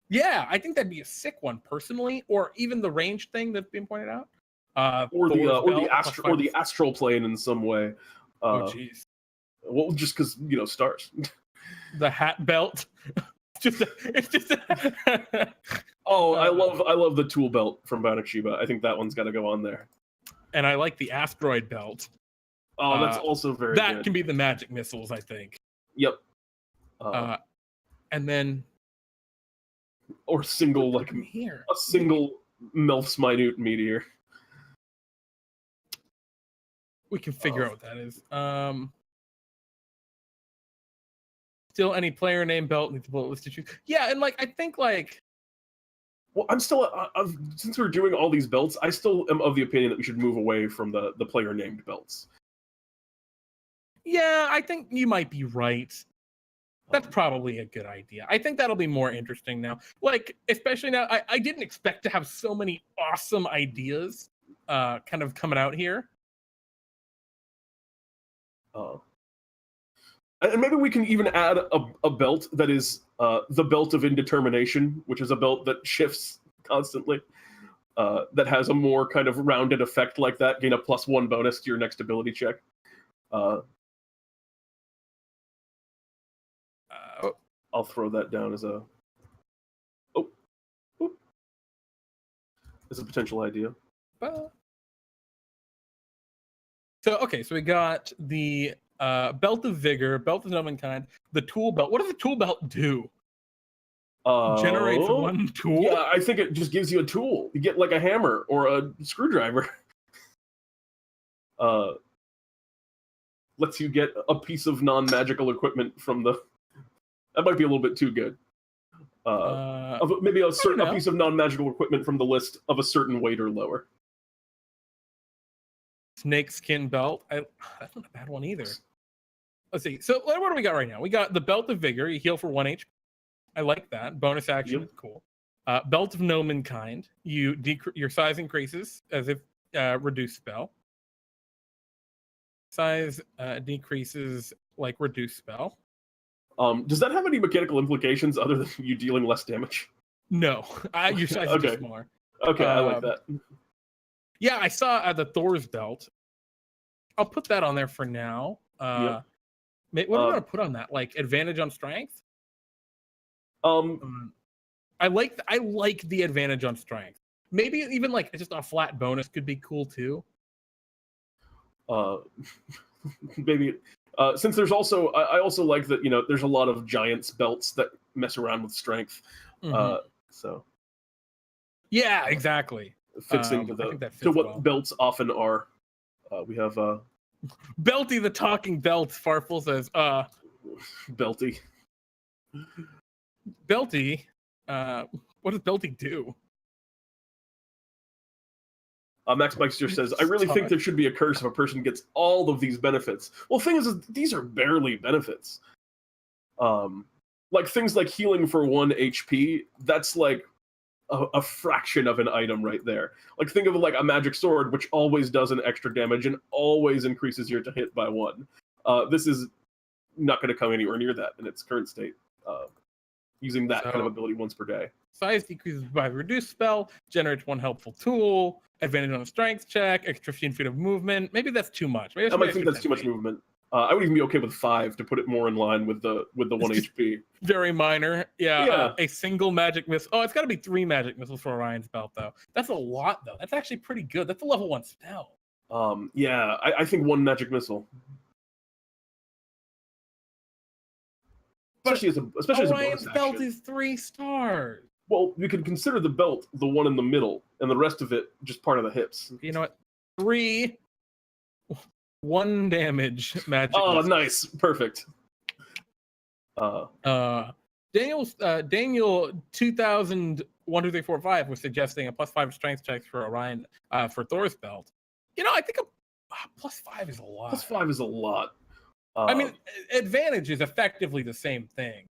Yeah, I think that'd be a sick one personally, or even the range thing that's being pointed out.
Or the astral plane in some way.
Oh jeez.
Well, just because stars.
The hat belt. It's just.
I love the tool belt from Banaksheba. I think that one's got to go on there.
And I like the asteroid belt.
Oh, that's also very
that
good.
Can be the magic missiles, I think.
Yep.
And then
or single a single Melf's minute meteor.
We can figure out what that is. Still any player name belt needs to bullet list to choose. Yeah, and I think
well, I'm still since we're doing all these belts, I still am of the opinion that we should move away from the player named belts.
Yeah, I think you might be right. That's probably a good idea. I think that'll be more interesting now. Especially now, I didn't expect to have so many awesome ideas kind of coming out here.
And maybe we can even add a belt that is the belt of indetermination, which is a belt that shifts constantly, that has a more kind of rounded effect like that, gain a +1 bonus to your next ability check. I'll throw that down as a potential idea.
So we got the belt of vigor, belt of humankind, the tool belt. What does the tool belt do? Generates one tool?
Yeah, I think it just gives you a tool. You get a hammer or a screwdriver. lets you get a piece of non-magical equipment from the. That might be a little bit too good. Maybe a piece of non-magical equipment from the list of a certain weight or lower.
Snakeskin belt. That's not a bad one either. Let's see. So what do we got right now? We got the Belt of Vigor. You heal for 1 HP. I like that. Bonus action. Yep. Cool. Belt of No Mankind. Your size increases as if reduced spell. Size decreases like reduced spell.
Does that have any mechanical implications other than you dealing less damage?
No. Your size is just smaller.
Okay, I like that.
Yeah, I saw the Thor's belt. I'll put that on there for now.
Yep.
What do you want to put on that? Like advantage on strength? I like the advantage on strength. Maybe even like just a flat bonus could be cool too.
Maybe since there's also I also like that, you know, there's a lot of giants belts that mess around with strength. So
yeah, exactly.
Fits into what belts often are. We have
Belty the talking belt. Farfel says
Belty.
Belty, what does Belty do?
Max Meister says, I really think there should be a curse if a person gets all of these benefits. Well, the thing is these are barely benefits. Like things like healing for 1 HP, that's like a fraction of an item right there. Like think of like a magic sword, which always does an extra damage and always increases your to hit by 1. This is not going to come anywhere near that in its current state. Using that kind of ability once per day. Size
decreases by reduced spell, generates 1 helpful tool, advantage on a strength check, extra 15 feet of movement. Maybe that's too much.
I might think that's too much movement. I would even be okay with 5 to put it more in line with the 1 HP.
Very minor. Yeah. A single magic missile. Oh, it's got to be 3 magic missiles for Orion's belt, though. That's a lot, though. That's actually pretty good. That's a level 1 spell.
Yeah, I think 1 magic missile. Especially as a bonus
belt
action.
is 3 stars.
Well, you can consider the belt the one in the middle, and the rest of it just part of the hips.
You know what? 3, 1 damage magic.
Oh, missile. Nice, perfect.
Daniel 2000-12345 was suggesting a +5 strength checks for Orion for Thor's belt. You know, I think a +5 is a lot.
+5 is a lot.
I mean, advantage is effectively the same thing.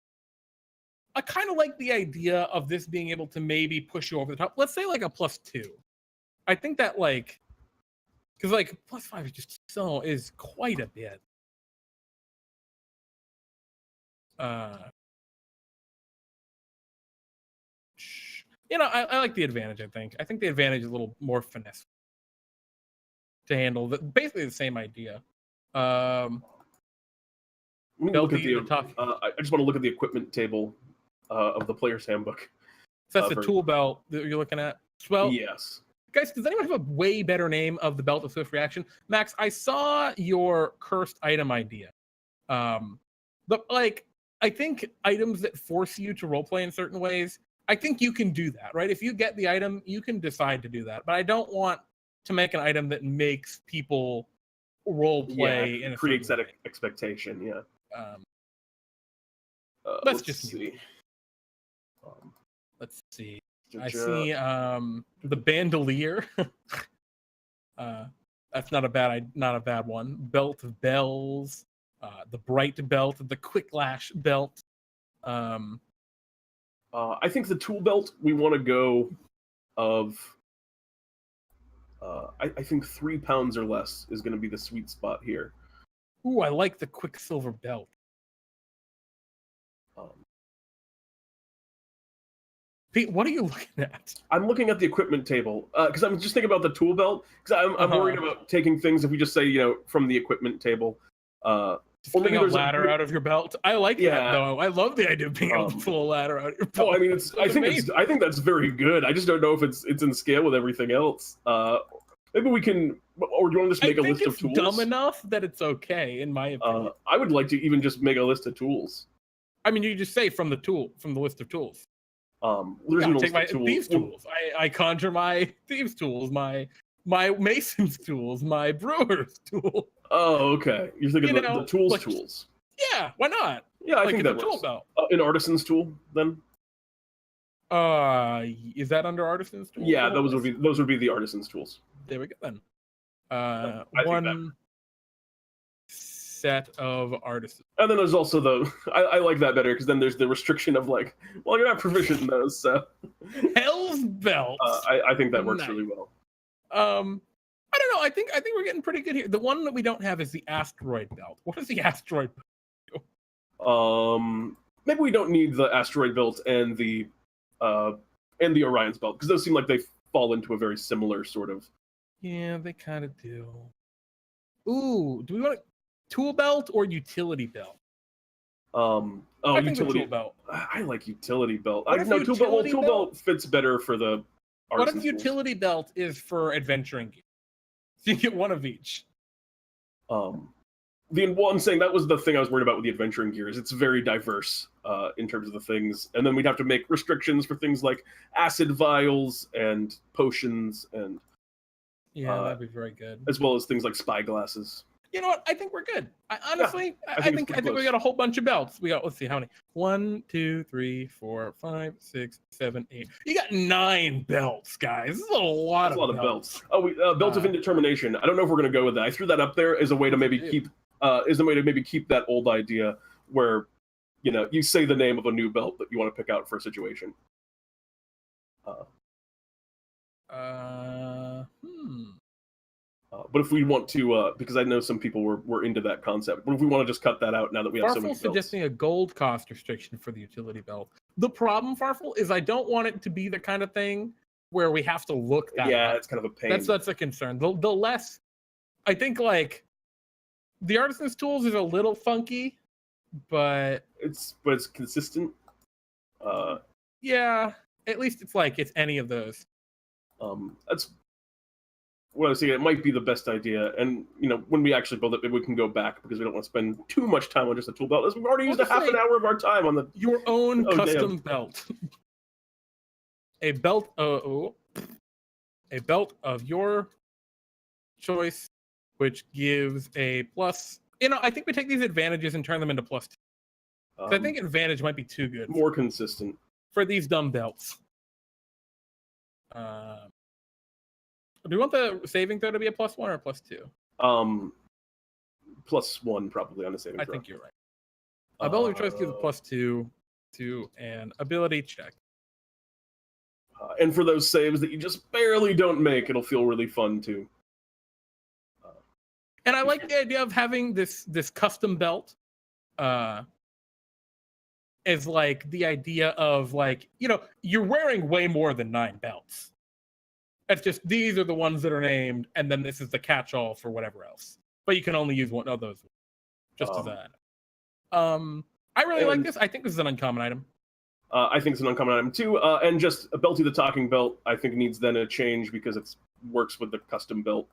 I kind of like the idea of this being able to maybe push you over the top. Let's say like a +2. I think that like, because like +5 is just is quite a bit. You know, I like the advantage. I think the advantage is a little more finesse to handle. Basically the same idea.
Look at I just want to look at the equipment table of the player's handbook.
So that's the tool belt that you're looking at? Well,
yes.
Guys, does anyone have a way better name of the belt of swift reaction? Max, I saw your cursed item idea. But like, I think items that force you to roleplay in certain ways, I think you can do that, right? If you get the item, you can decide to do that. But I don't want to make an item that makes people roleplay and
creates that expectation. Yeah.
Let's just see. Let's see. I see the bandolier. That's not a bad one. Belt of bells. The bright belt, the quick lash belt.
I think the tool belt we want to go of. I think 3 pounds or less is going to be the sweet spot here.
Ooh, I like the quicksilver belt. Pete, what are you looking at?
I'm looking at the equipment table because I'm just thinking about the tool belt because I'm worried about taking things if we just say, you know, from the equipment table.
Or maybe a ladder out of your belt. I like that though. I love the idea of being able to pull a ladder out of your belt.
Well, I mean, I think that's very good. I just don't know if it's in scale with everything else. Maybe we can, or do you want to just make a list of tools?
It's dumb enough that it's okay, in my opinion.
I would like to even just make a list of tools.
I mean, you just say from the list of tools.
There's no
take my thieves' tools. I conjure my thieves' tools, my my mason's tools, my brewer's tool.
Oh, okay. You're thinking the tools
like,
tools.
Yeah, why not?
Yeah, I think that
it's a
works.
tool belt.
An artisan's tool, then?
Is that under artisan's tools?
Yeah, those would be the artisan's tools.
There we go then.
I think
One set of artisans.
And then there's also I like that better because then there's the restriction of like, well, you're not proficient in those, so.
Hell's belts.
I think that works really well.
I don't know. I think we're getting pretty good here. The one that we don't have is the asteroid belt. What is the asteroid belt do?
Maybe we don't need the asteroid belt and the Orion's belt because those seem like they fall into a very similar sort of.
Yeah, they kind of do. Ooh, do we want a tool belt or utility belt?
Utility
belt.
I like utility belt. Tool belt fits better for the.
What if utility belt is for adventuring gear? So you get one of each.
I'm saying that was the thing I was worried about with the adventuring gear is it's very diverse in terms of the things, and then we'd have to make restrictions for things like acid vials and potions and.
Yeah, that'd be very good.
As well as things like spyglasses.
You know what? I think we're good. I think we got a whole bunch of belts. We got, let's see how many. 1, 2, 3, 4, 5, 6, 7, 8. You got 9 belts, guys. This is a lot of belts.
Oh, belt of indetermination. I don't know if we're gonna go with that. I threw that up there as a way to maybe keep that old idea where, you say the name of a new belt that you want to pick out for a situation. But if we want to, because I know some people were into that concept, but if we want to just cut that out now that we have so many belts.
Suggesting a gold cost restriction for the utility belt. The problem, Farfel, is I don't want it to be the kind of thing where we have to look that up.
It's kind of a pain.
That's a concern. The less, I think, like, the artisan's tools is a little funky, but
it's consistent.
Yeah, at least it's any of those.
That's what I was saying. It might be the best idea, and when we actually build it, maybe we can go back because we don't want to spend too much time on just a tool belt. We've already used a half an hour of our time on
your own custom belt. A belt of your choice, which gives a plus. I think we take these advantages and turn them into +2. I think advantage might be too good.
More consistent
for these dumb belts. Do you want the saving throw to be a +1 or a +2?
+1 probably on the saving throw.
I think you're right. Ability choice gives a +2 to an ability check.
And for those saves that you just barely don't make, it'll feel really fun too.
And I like the idea of having this custom belt. Is like the idea of you're wearing way more than 9 belts. It's just these are the ones that are named, and then this is the catch-all for whatever else. But you can only use one of those. Just as that. I really like this. I think this is an uncommon item.
I think it's an uncommon item too. And just a Belty the Talking Belt, I think needs then a change because it works with the custom belt.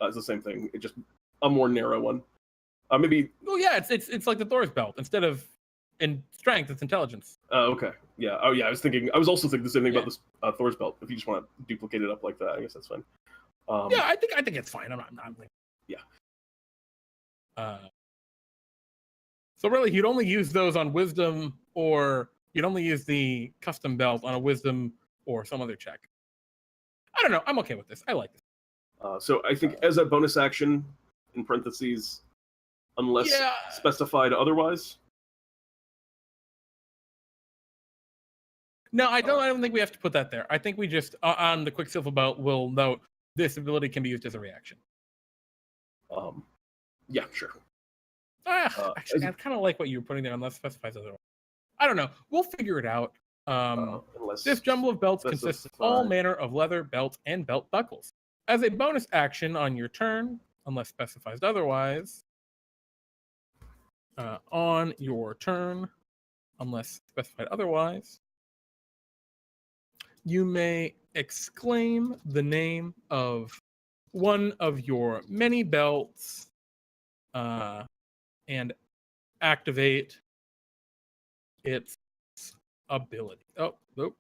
It's the same thing. It's just a more narrow one. Maybe.
Oh yeah, it's like the Thor's belt. Instead of in strength, it's intelligence.
Okay. Yeah. Oh yeah. I was also thinking the same thing about this Thor's belt. If you just want to duplicate it up like that, I guess that's fine.
Yeah, I think it's fine. I'm like.
Yeah.
So really, you'd only use those on wisdom, or you'd only use the custom belt on a wisdom or some other check. I don't know. I'm okay with this. I like this.
So I think as a bonus action, in parentheses, unless specified otherwise.
No, I don't think we have to put that there. I think we just on the Quicksilver belt will note this ability can be used as a reaction.
Yeah, sure.
Actually, I kind of like what you were putting there, unless specifies otherwise. I don't know. We'll figure it out. This jumble of belts consists of all manner of leather, belts, and belt buckles. As a bonus action on your turn, unless specified otherwise, on your turn, unless specified otherwise, you may exclaim the name of one of your many belts and activate its ability. Oh, nope.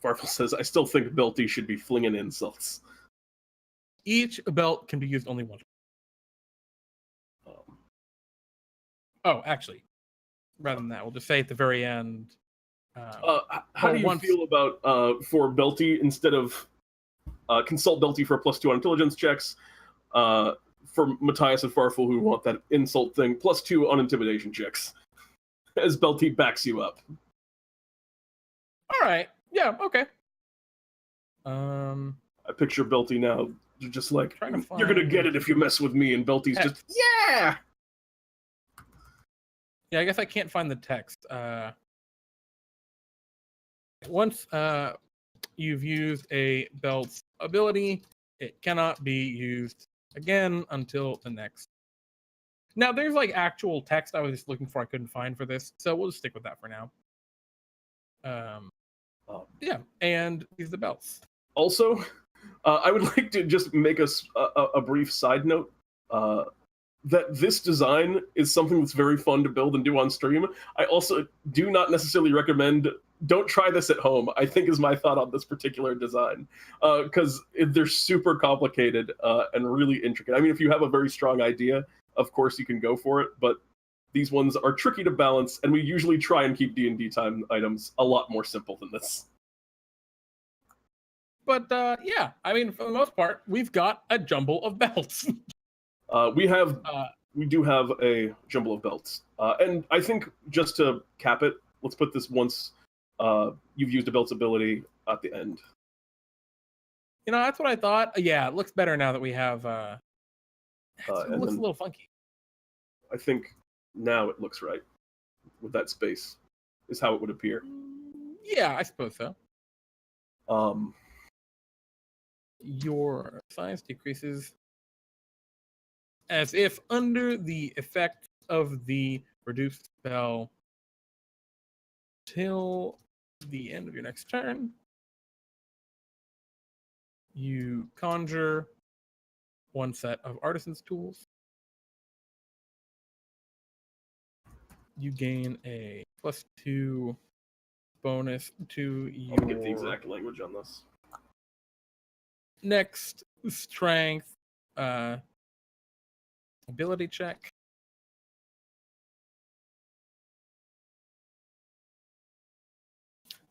Farfel says, I still think Belty should be flinging insults.
Each belt can be used only once. Oh, actually, rather than that, we'll just say at the very end.
How do you feel about for Belty, instead of consult Belty for a +2 on intelligence checks, for Matthias and Farfel who want that insult thing, +2 on intimidation checks, as Belty backs you up?
All right. Yeah. Okay.
I picture Belty now, just like, you're gonna get it if you mess with me, and Belty's
text.
just, yeah!
Yeah, I guess I can't find the text. Once you've used a belt's ability, it cannot be used again until the next. Now, there's like actual text I was just looking for, I couldn't find for this, so we'll just stick with that for now. Yeah, and use the belts.
Also, I would like to just make a brief side note that this design is something that's very fun to build and do on stream. I also do not necessarily recommend, don't try this at home, I think is my thought on this particular design, because they're super complicated and really intricate. I mean, if you have a very strong idea, of course you can go for it, but these ones are tricky to balance, and we usually try and keep DnDTime items a lot more simple than this.
But yeah, I mean, for the most part, we've got a jumble of belts.
We do have a jumble of belts, and I think just to cap it, let's put this once you've used a belt's ability at the end.
You know, that's what I thought. Yeah, it looks better now that we have. It looks a little funky.
I think now it looks right with that space, is how it would appear.
Yeah, I suppose so. Your size decreases as if under the effect of the reduced spell till the end of your next turn. You conjure one set of artisan's tools. You gain a +2 bonus to your...
I'll get the exact language on this.
Next strength ability check.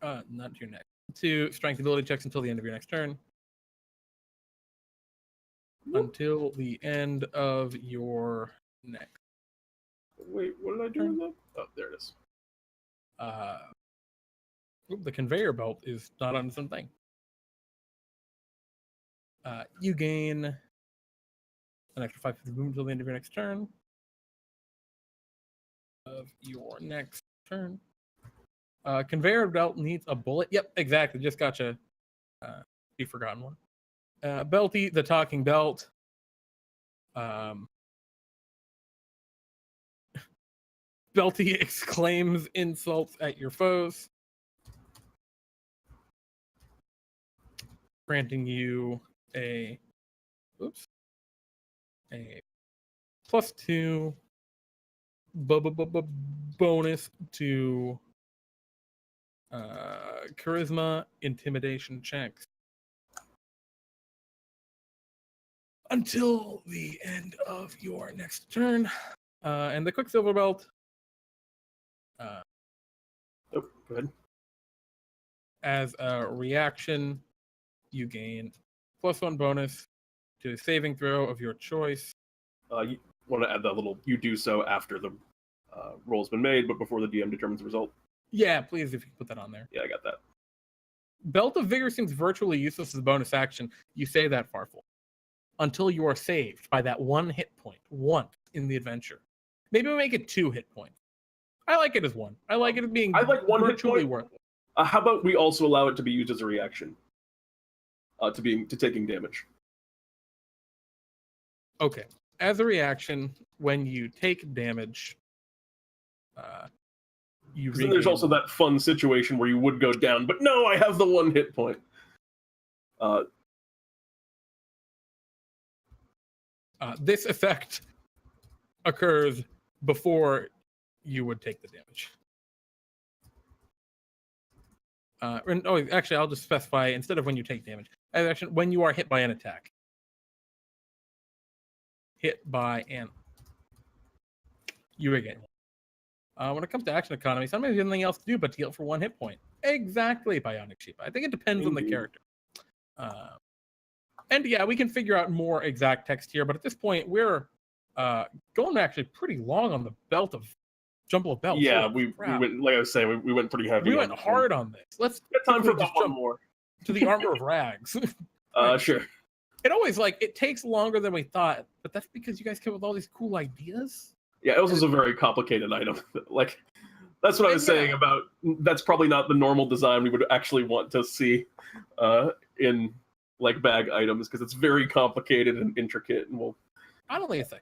Not your next. 2 strength ability checks until the end of your next turn. Until the end of your next.
Wait, what did I do with that? Oh, there it is.
The conveyor belt is not on something. You gain an extra 5 movement until the end of your next turn. Of your next turn. Conveyor belt needs a bullet. Yep, exactly. Just gotcha. Be forgotten one. Belty, the talking belt. Belty exclaims insults at your foes, granting you a +2 bonus to charisma intimidation checks until the end of your next turn. And the Quicksilver Belt.
Go ahead.
As a reaction, you gain +1 bonus to a saving throw of your choice.
You want to add that little, you do so after the roll's been made, but before the DM determines the result?
Yeah, please, if you put that on there.
Yeah, I got that.
Belt of Vigor seems virtually useless as a bonus action. You say that, Farfel. Until you are saved by that 1 hit point once in the adventure. Maybe we'll make it 2 hit points. I like it as 1. I like it as being virtually worthless.
How about we also allow it to be used as a reaction to taking damage?
Okay. As a reaction, when you take damage,
then there's also that fun situation where you would go down, but no, I have the 1 hit point.
This effect occurs before you would take the damage. Actually, I'll just specify instead of when you take damage. Actually, when you are hit by an attack. Hit by an. You again. When it comes to action economy, sometimes there's nothing else to do but to heal for 1 hit point. Exactly, Bionic Sheep. I think it depends on the character. And yeah, we can figure out more exact text here, but at this point, we're going actually pretty long on the belt of Jumble of Belts.
Yeah, we went, like I was saying, we went pretty heavy.
We went hard on this. Let's
get time for
just
one more.
To the Armor of Rags.
Sure.
It always it takes longer than we thought, but that's because you guys came up with all these cool ideas.
Yeah, it was also a very complicated item. That's what I was saying about. That's probably not the normal design we would actually want to see in bag items because it's very complicated and intricate. And
I don't think it's that.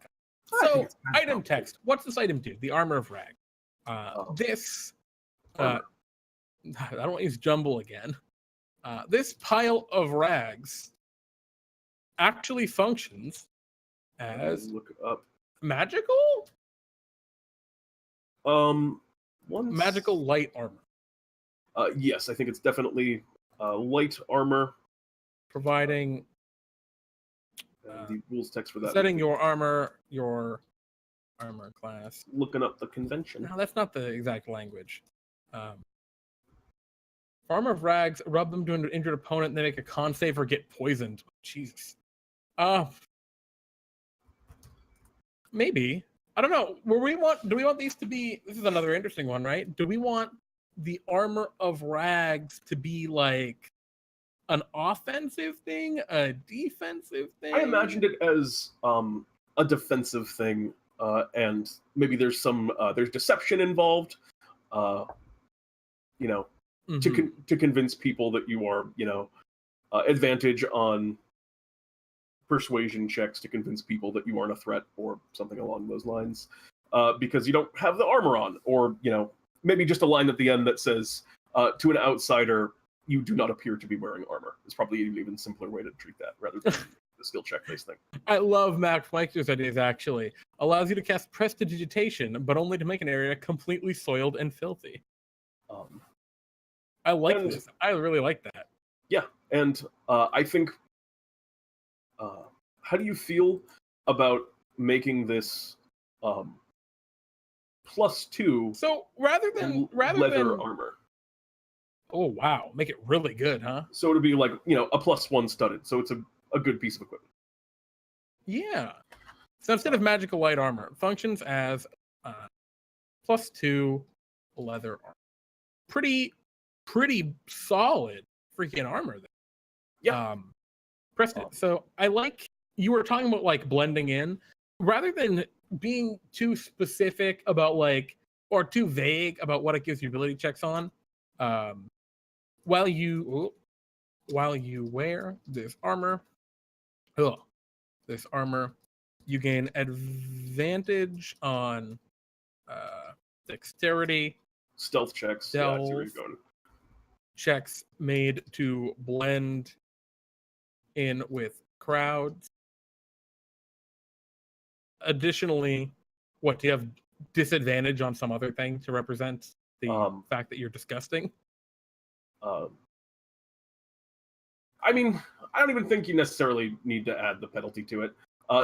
So item text. What's this item do? The Armor of Rag. This. I don't want to use jumble again. This pile of rags actually functions as
look up
magical. Magical light armor.
Yes, I think it's definitely light armor.
Providing
the rules text for that.
Setting your armor class.
Looking up the convention.
No, that's not the exact language. Armor of Rags, rub them to an injured opponent, and they make a con save or get poisoned. Jesus. Maybe. I don't know. Do we want these to be? This is another interesting one, right? Do we want the Armor of Rags to be an offensive thing, a defensive thing?
I imagined it as a defensive thing, and maybe there's some there's deception involved. To convince people that you are, advantage on persuasion checks to convince people that you aren't a threat or something along those lines, because you don't have the armor on, or maybe just a line at the end that says to an outsider, you do not appear to be wearing armor. It's probably an even simpler way to treat that rather than the skill check based thing.
I love Max Meister's ideas. Actually, allows you to cast Prestidigitation, but only to make an area completely soiled and filthy. I like this. I really like that.
Yeah, and I think. How do you feel about making this +2?
So rather than
leather armor.
Oh wow, make it really good, huh?
So it'd be a +1 studded. So it's a good piece of equipment.
Yeah. So instead of magical light armor, it functions as +2 leather armor. Pretty solid freaking armor there.
Yeah.
So I you were talking about blending in rather than being too specific about or too vague about what it gives you ability checks on. While you wear this armor, you gain advantage on dexterity,
stealth checks.
Stealth
yeah, I see where you're going.
Checks made to blend in with crowds. Additionally, do you have disadvantage on some other thing to represent the fact that you're disgusting?
I mean, I don't even think you necessarily need to add the penalty to it.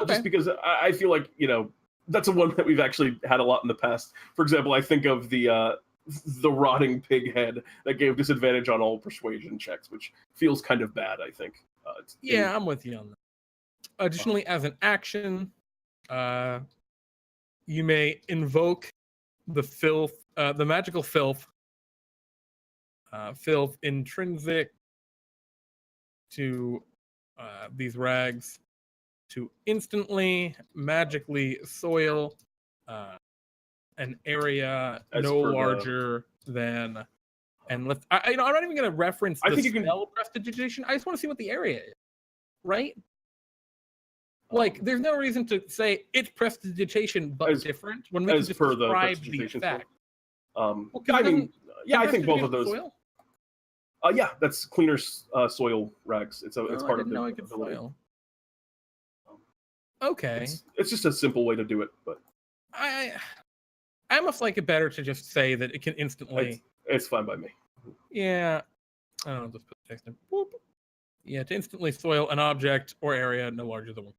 Just because I feel like, that's a one that we've actually had a lot in the past. For example, I think of the rotting pig head that gave disadvantage on all persuasion checks, which feels kind of bad, I think.
I'm with you on that. Additionally, as an action, you may invoke the magical filth intrinsic to these rags to instantly magically soil an area no larger than. And I'm not even going to reference the spell prestidigitation. I just want to see what the area is, right? There's no reason to say it's prestidigitation but different when we can just describe the effect.
I think both of those. Soil? Yeah, that's cleaner soil rags. It's part of the ability.
Soil. Okay.
It's just a simple way to do it, but
I almost like it better to just say that it can instantly.
It's fine by me.
Yeah, I'll just put the text in. Boop. Yeah, to instantly soil an object or area no larger than 1.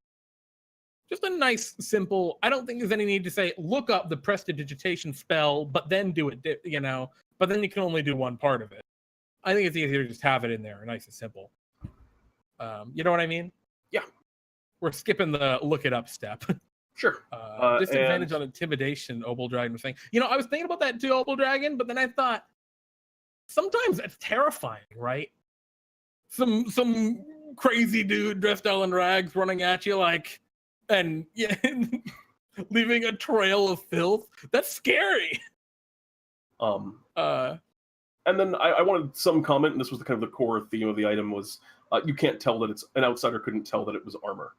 Just a nice, simple. I don't think there's any need to say look up the prestidigitation spell, but then do it. But then you can only do one part of it. I think it's easier to just have it in there, nice and simple. You know what I mean?
Yeah.
We're skipping the look it up step.
Sure.
Disadvantage on intimidation, Opal Dragon was saying. I was thinking about that too, Opal Dragon, but then I thought sometimes that's terrifying, right? Some crazy dude dressed all in rags running at you and leaving a trail of filth. That's scary.
And then I wanted some comment, and this was the core theme of the item was you can't tell that an outsider couldn't tell that it was armor.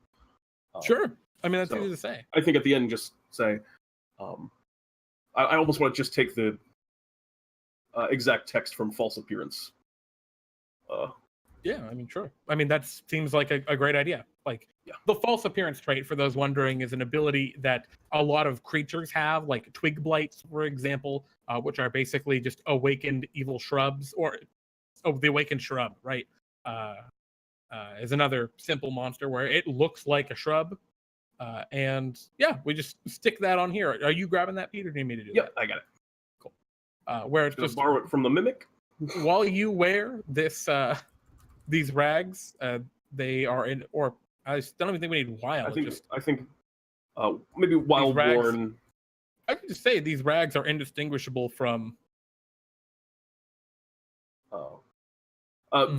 Sure. I mean, that's easy to say.
I think at the end, just say, I almost want to just take the exact text from False Appearance.
Yeah, I mean, sure. I mean, that seems like a great idea. The false appearance trait, for those wondering, is an ability that a lot of creatures have, like twig blights, for example, which are basically just awakened evil shrubs, the awakened shrub, right? Is another simple monster where it looks like a shrub. And yeah, we just stick that on here. Are you grabbing that, Pete, or do you need me to do that?
Yeah, I got it.
Cool. Where it's
just borrow it from the Mimic.
While you wear these rags, they are in, or I don't even think we need wild.
I think maybe wild worn.
I could just say these rags are indistinguishable from.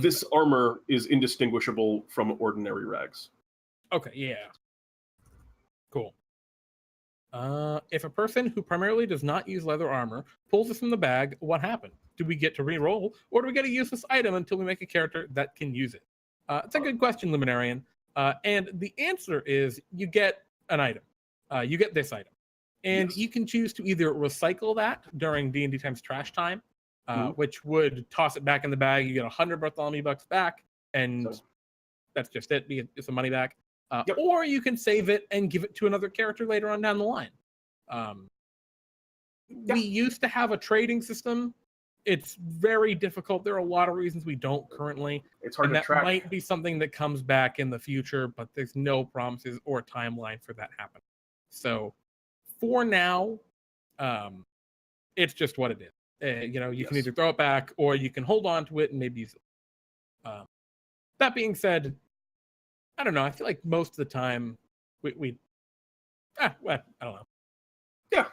This armor is indistinguishable from ordinary rags.
Okay, yeah. Cool. If a person who primarily does not use leather armor pulls this from the bag, what happened? Do we get to re-roll, or do we get to use this item until we make a character that can use it? It's a good question, Luminarian. And the answer is you get an item. You get this item. And you can choose to either recycle that during DnDTime's trash time, which would toss it back in the bag. You get 100 Bartholomew bucks back, and that's just it. It's the money back. Or you can save it and give it to another character later on down the line. We used to have a trading system. It's very difficult. There are a lot of reasons we don't currently.
It's hard to track.
That might be something that comes back in the future, but there's no promises or timeline for that happening. So for now, it's just what it is. You can either throw it back or you can hold on to it and maybe use it. That being said, I don't know. I feel like most of the time I don't know.
Yeah.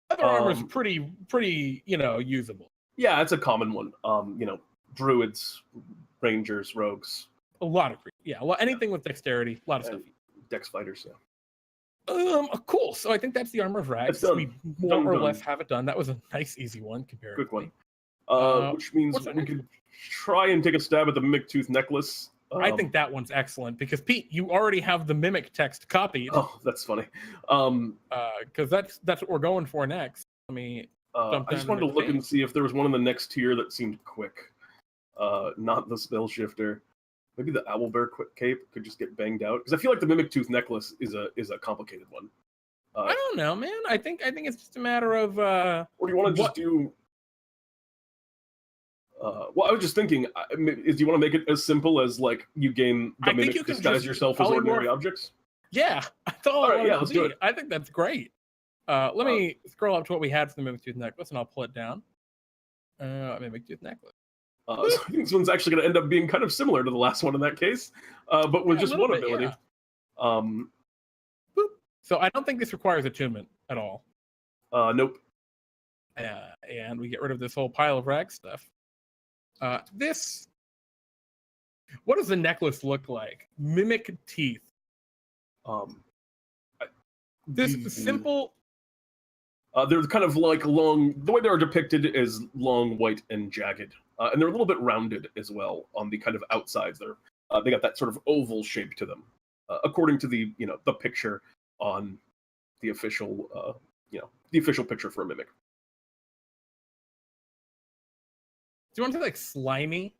Leather armor's pretty, usable.
Yeah, it's a common one. Druids, rangers, rogues.
A lot of anything with dexterity, a lot of stuff.
Dex fighters,
Cool. So I think that's the armor of rags. We more or less have it done. That was a nice, easy one compared.
Good one. Which means we could try and take a stab at the Mimic Tooth necklace.
I think that one's excellent because Pete, you already have the Mimic text copied.
Oh, that's funny.
Because that's what we're going for next. Let me.
I just wanted to look and see if there was one in the next tier that seemed quick. Not the spell shifter. Maybe the Owlbear quick cape could just get banged out because I feel like the Mimic Tooth necklace is a complicated one.
I don't know, man. I think it's just a matter of.
Or do you want to just do? Well, I was just thinking, do you want to make it as simple as you gain the Mimic to disguise yourself as ordinary objects?
Yeah, that's all.
All right, let's do it.
I think that's great. Let me scroll up to what we had for the Mimic Tooth necklace, and I'll pull it down. Mimic Tooth necklace.
So I think this one's actually going to end up being kind of similar to the last one in that case, but with just one ability.
Yeah. So I don't think this requires attunement at all.
Nope.
And we get rid of this whole pile of rag stuff. What does the necklace look like? Mimic teeth. Simple.
They're kind of like long. The way they are depicted is long, white, and jagged, and they're a little bit rounded as well on the kind of outsides. They got that sort of oval shape to them, according to the the picture on the official the official picture for a mimic.
Do you want to say slimy?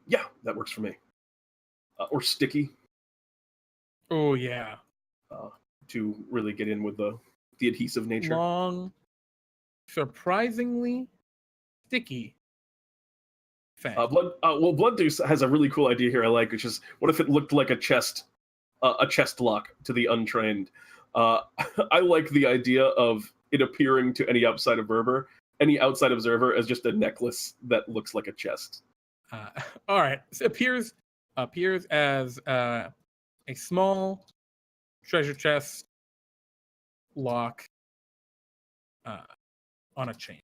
Yeah, that works for me. Or sticky.
Oh yeah.
To really get in with the adhesive nature.
Long, surprisingly sticky fang.
Blood has a really cool idea here I like, which is, what if it looked like a chest lock to the untrained? I like the idea of it appearing to any outside observer as just a necklace that looks like a chest.
All right. So it appears as a small treasure chest lock on a chain.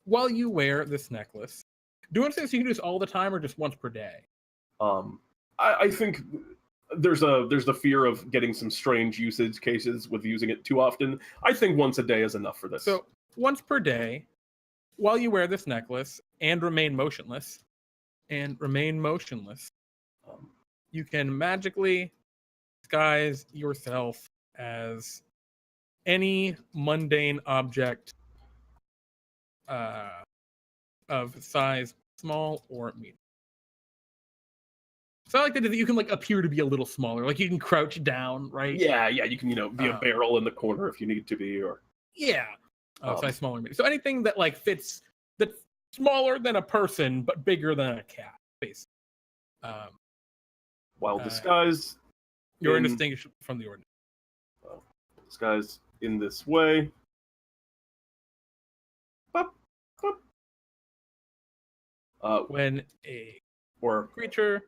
While you wear this necklace, do you want to say this you can do this all the time or just once per day?
I think there's the fear of getting some strange usage cases with using it too often. I think once a day is enough for this.
So once per day, while you wear this necklace and remain motionless, you can magically disguise yourself as any mundane object of size small or medium. So I like that you can like appear to be a little smaller, like you can crouch down, right?
Yeah, you can be a barrel in the corner if you need to be, or
size smaller. So anything that like fits, that's smaller than a person but bigger than a cat, basically.
While disguised,
you're indistinguishable from the ordinary.
Disguised in this way.
When a creature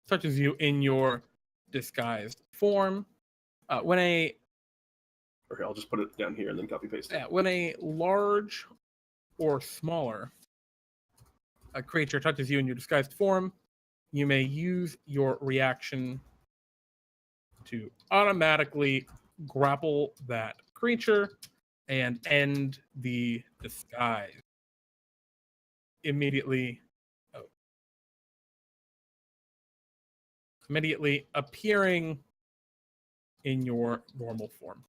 touches you in your disguised form, okay,
I'll just put it down here and then copy paste it.
Yeah, when a large or smaller a creature touches you in your disguised form, you may use your reaction to automatically grapple that creature and end the disguise immediately appearing in your normal form.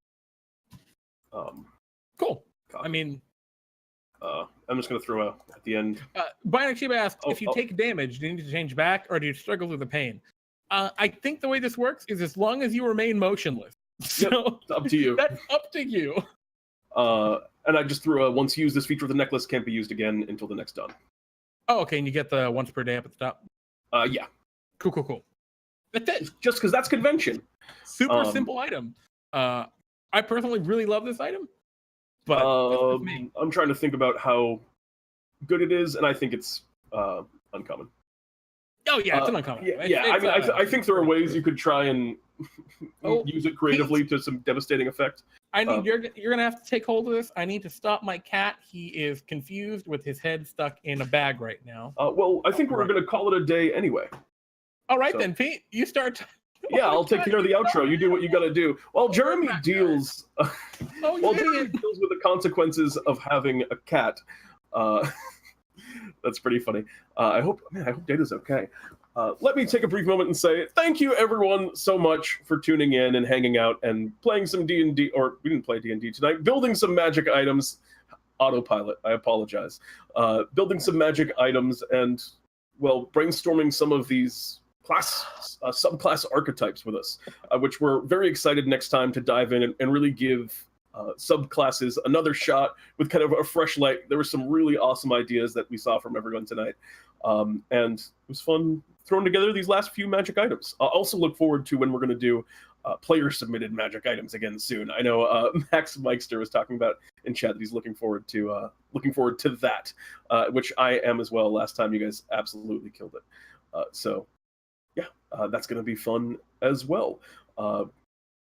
Cool. I mean,
I'm just going to throw at the end.
Bionic Shiba asks, if you take damage, do you need to change back or do you struggle through the pain? I think the way this works is as long as you remain motionless. So
it's up to you.
That's up to you.
And I just threw once used, this feature of the necklace can't be used again until the next dawn.
Oh, okay. And you get the once per day up at the top?
Yeah.
Cool. That's it.
Just because that's convention.
Super simple item. I personally really love this item. But
I'm trying to think about how good it is, and I think it's uncommon.
Oh yeah, it's an uncommon.
I think there are ways you could try and use it creatively to some devastating effect.
You're gonna have to take hold of this. I need to stop my cat. He is confused with his head stuck in a bag right now.
Well, I think we're gonna call it a day anyway.
All right then, Pete. You start.
Yeah, I'll take care of the outro. You do what you got to do. Well, Jeremy deals. Jeremy deals with the consequences of having a cat. That's pretty funny. I hope Data's okay. Let me take a brief moment and say thank you, everyone, so much for tuning in and hanging out and playing some D&D. Or we didn't play D&D tonight. Building some magic items. Autopilot. I apologize. Building some magic items and brainstorming some of these subclass archetypes with us, which we're very excited next time to dive in and really give subclasses another shot with kind of a fresh light. There were some really awesome ideas that we saw from everyone tonight, and it was fun throwing together these last few magic items. I also look forward to when we're going to do player-submitted magic items again soon. I know Max Meister was talking about in chat that he's looking forward to that, which I am as well. Last time you guys absolutely killed it. That's going to be fun as well.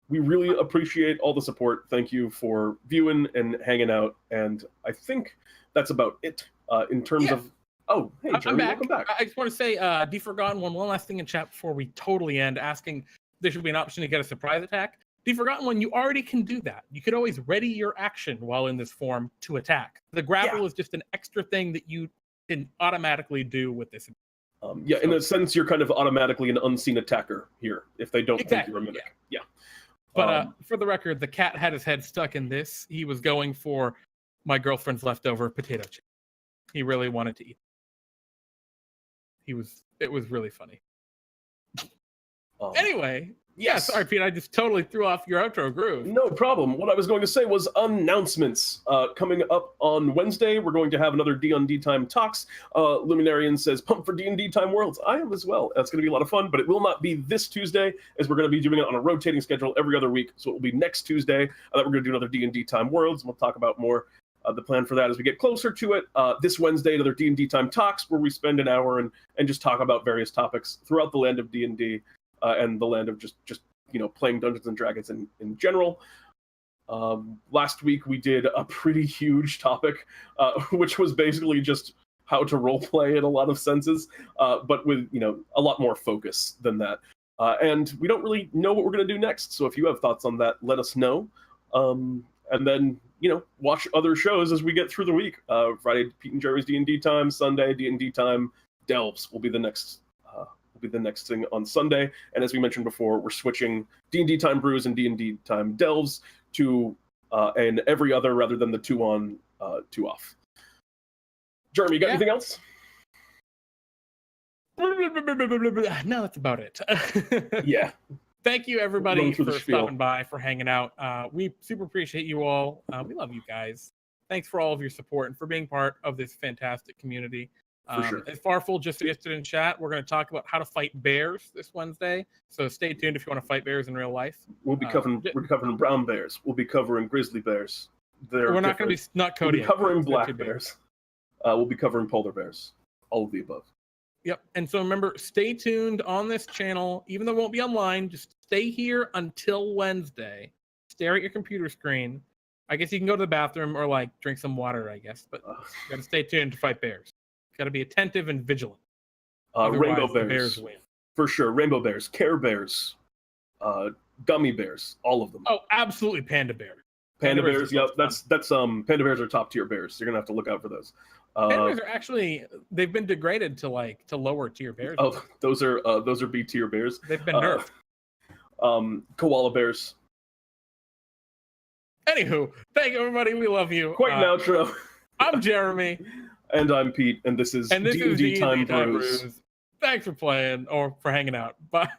We really appreciate all the support. Thank you for viewing and hanging out. And I think that's about it in terms of... Oh, hey, Jeremy, welcome back.
I just want to say, D-Forgotten one last thing in chat before we totally end, asking there should be an option to get a surprise attack. D-Forgotten one, you already can do that. You can always ready your action while in this form to attack. The grapple is just an extra thing that you can automatically do with this.
In a sense, you're kind of automatically an unseen attacker here if they don't think you're a mimic. Yeah.
But for the record, the cat had his head stuck in this. He was going for my girlfriend's leftover potato chip. He really wanted to eat. It was really funny. Anyway, Yeah, sorry, Pete. I just totally threw off your outro groove.
No problem. What I was going to say was announcements. Coming up on Wednesday, we're going to have another DnDTime Talks. Luminarian says, pump for DnDTime Worlds. I am as well. That's going to be a lot of fun, but it will not be this Tuesday, as we're going to be doing it on a rotating schedule every other week. So it will be next Tuesday that we're going to do another DnDTime Worlds. We'll talk about more the plan for that as we get closer to it. This Wednesday, another DnDTime Talks, where we spend an hour and just talk about various topics throughout the land of D&D. And the land of just playing Dungeons and Dragons in general. Last week we did a pretty huge topic, which was basically just how to role play in a lot of senses, but with a lot more focus than that. And we don't really know what we're going to do next. So if you have thoughts on that, let us know. And then watch other shows as we get through the week. Friday, Pete and Jerry's D&D Time. Sunday, D&D Time Delves will be the next. Thing on Sunday, and as we mentioned before, we're switching DnDTime Brews and DnDTime Delves to an every other rather than the 2 on, 2 off. Jeremy, you got anything else?
No, that's about it.
Yeah.
Thank you, everybody, for stopping by, for hanging out. We super appreciate you all. We love you guys. Thanks for all of your support and for being part of this fantastic community.
For sure.
Farful just suggested in chat, we're going to talk about how to fight bears this Wednesday. So stay tuned if you want to fight bears in real life.
We'll be covering brown bears. We'll be covering grizzly bears.
We're not going to be not Cody.
We'll be covering black bears. We'll be covering polar bears. All of the above.
Yep. And so remember, stay tuned on this channel. Even though it won't be online, just stay here until Wednesday. Stare at your computer screen. I guess you can go to the bathroom or drink some water, I guess. But you got to stay tuned to fight bears. Got to be attentive and vigilant.
Rainbow bears.
Bears win.
For sure. Rainbow bears, Care Bears, gummy bears, all of them.
Oh, absolutely panda bears.
Panda bears, yeah, that's panda bears are top tier bears. You're going to have to look out for those.
Panda bears are actually, they've been degraded to lower tier bears.
Oh, those are B tier bears.
They've been nerfed.
Koala bears.
Anywho, thank you, everybody. We love you.
Quite an outro.
I'm Jeremy.
And I'm Pete, and this is DnDTime Brews.
Thanks for playing or for hanging out. Bye.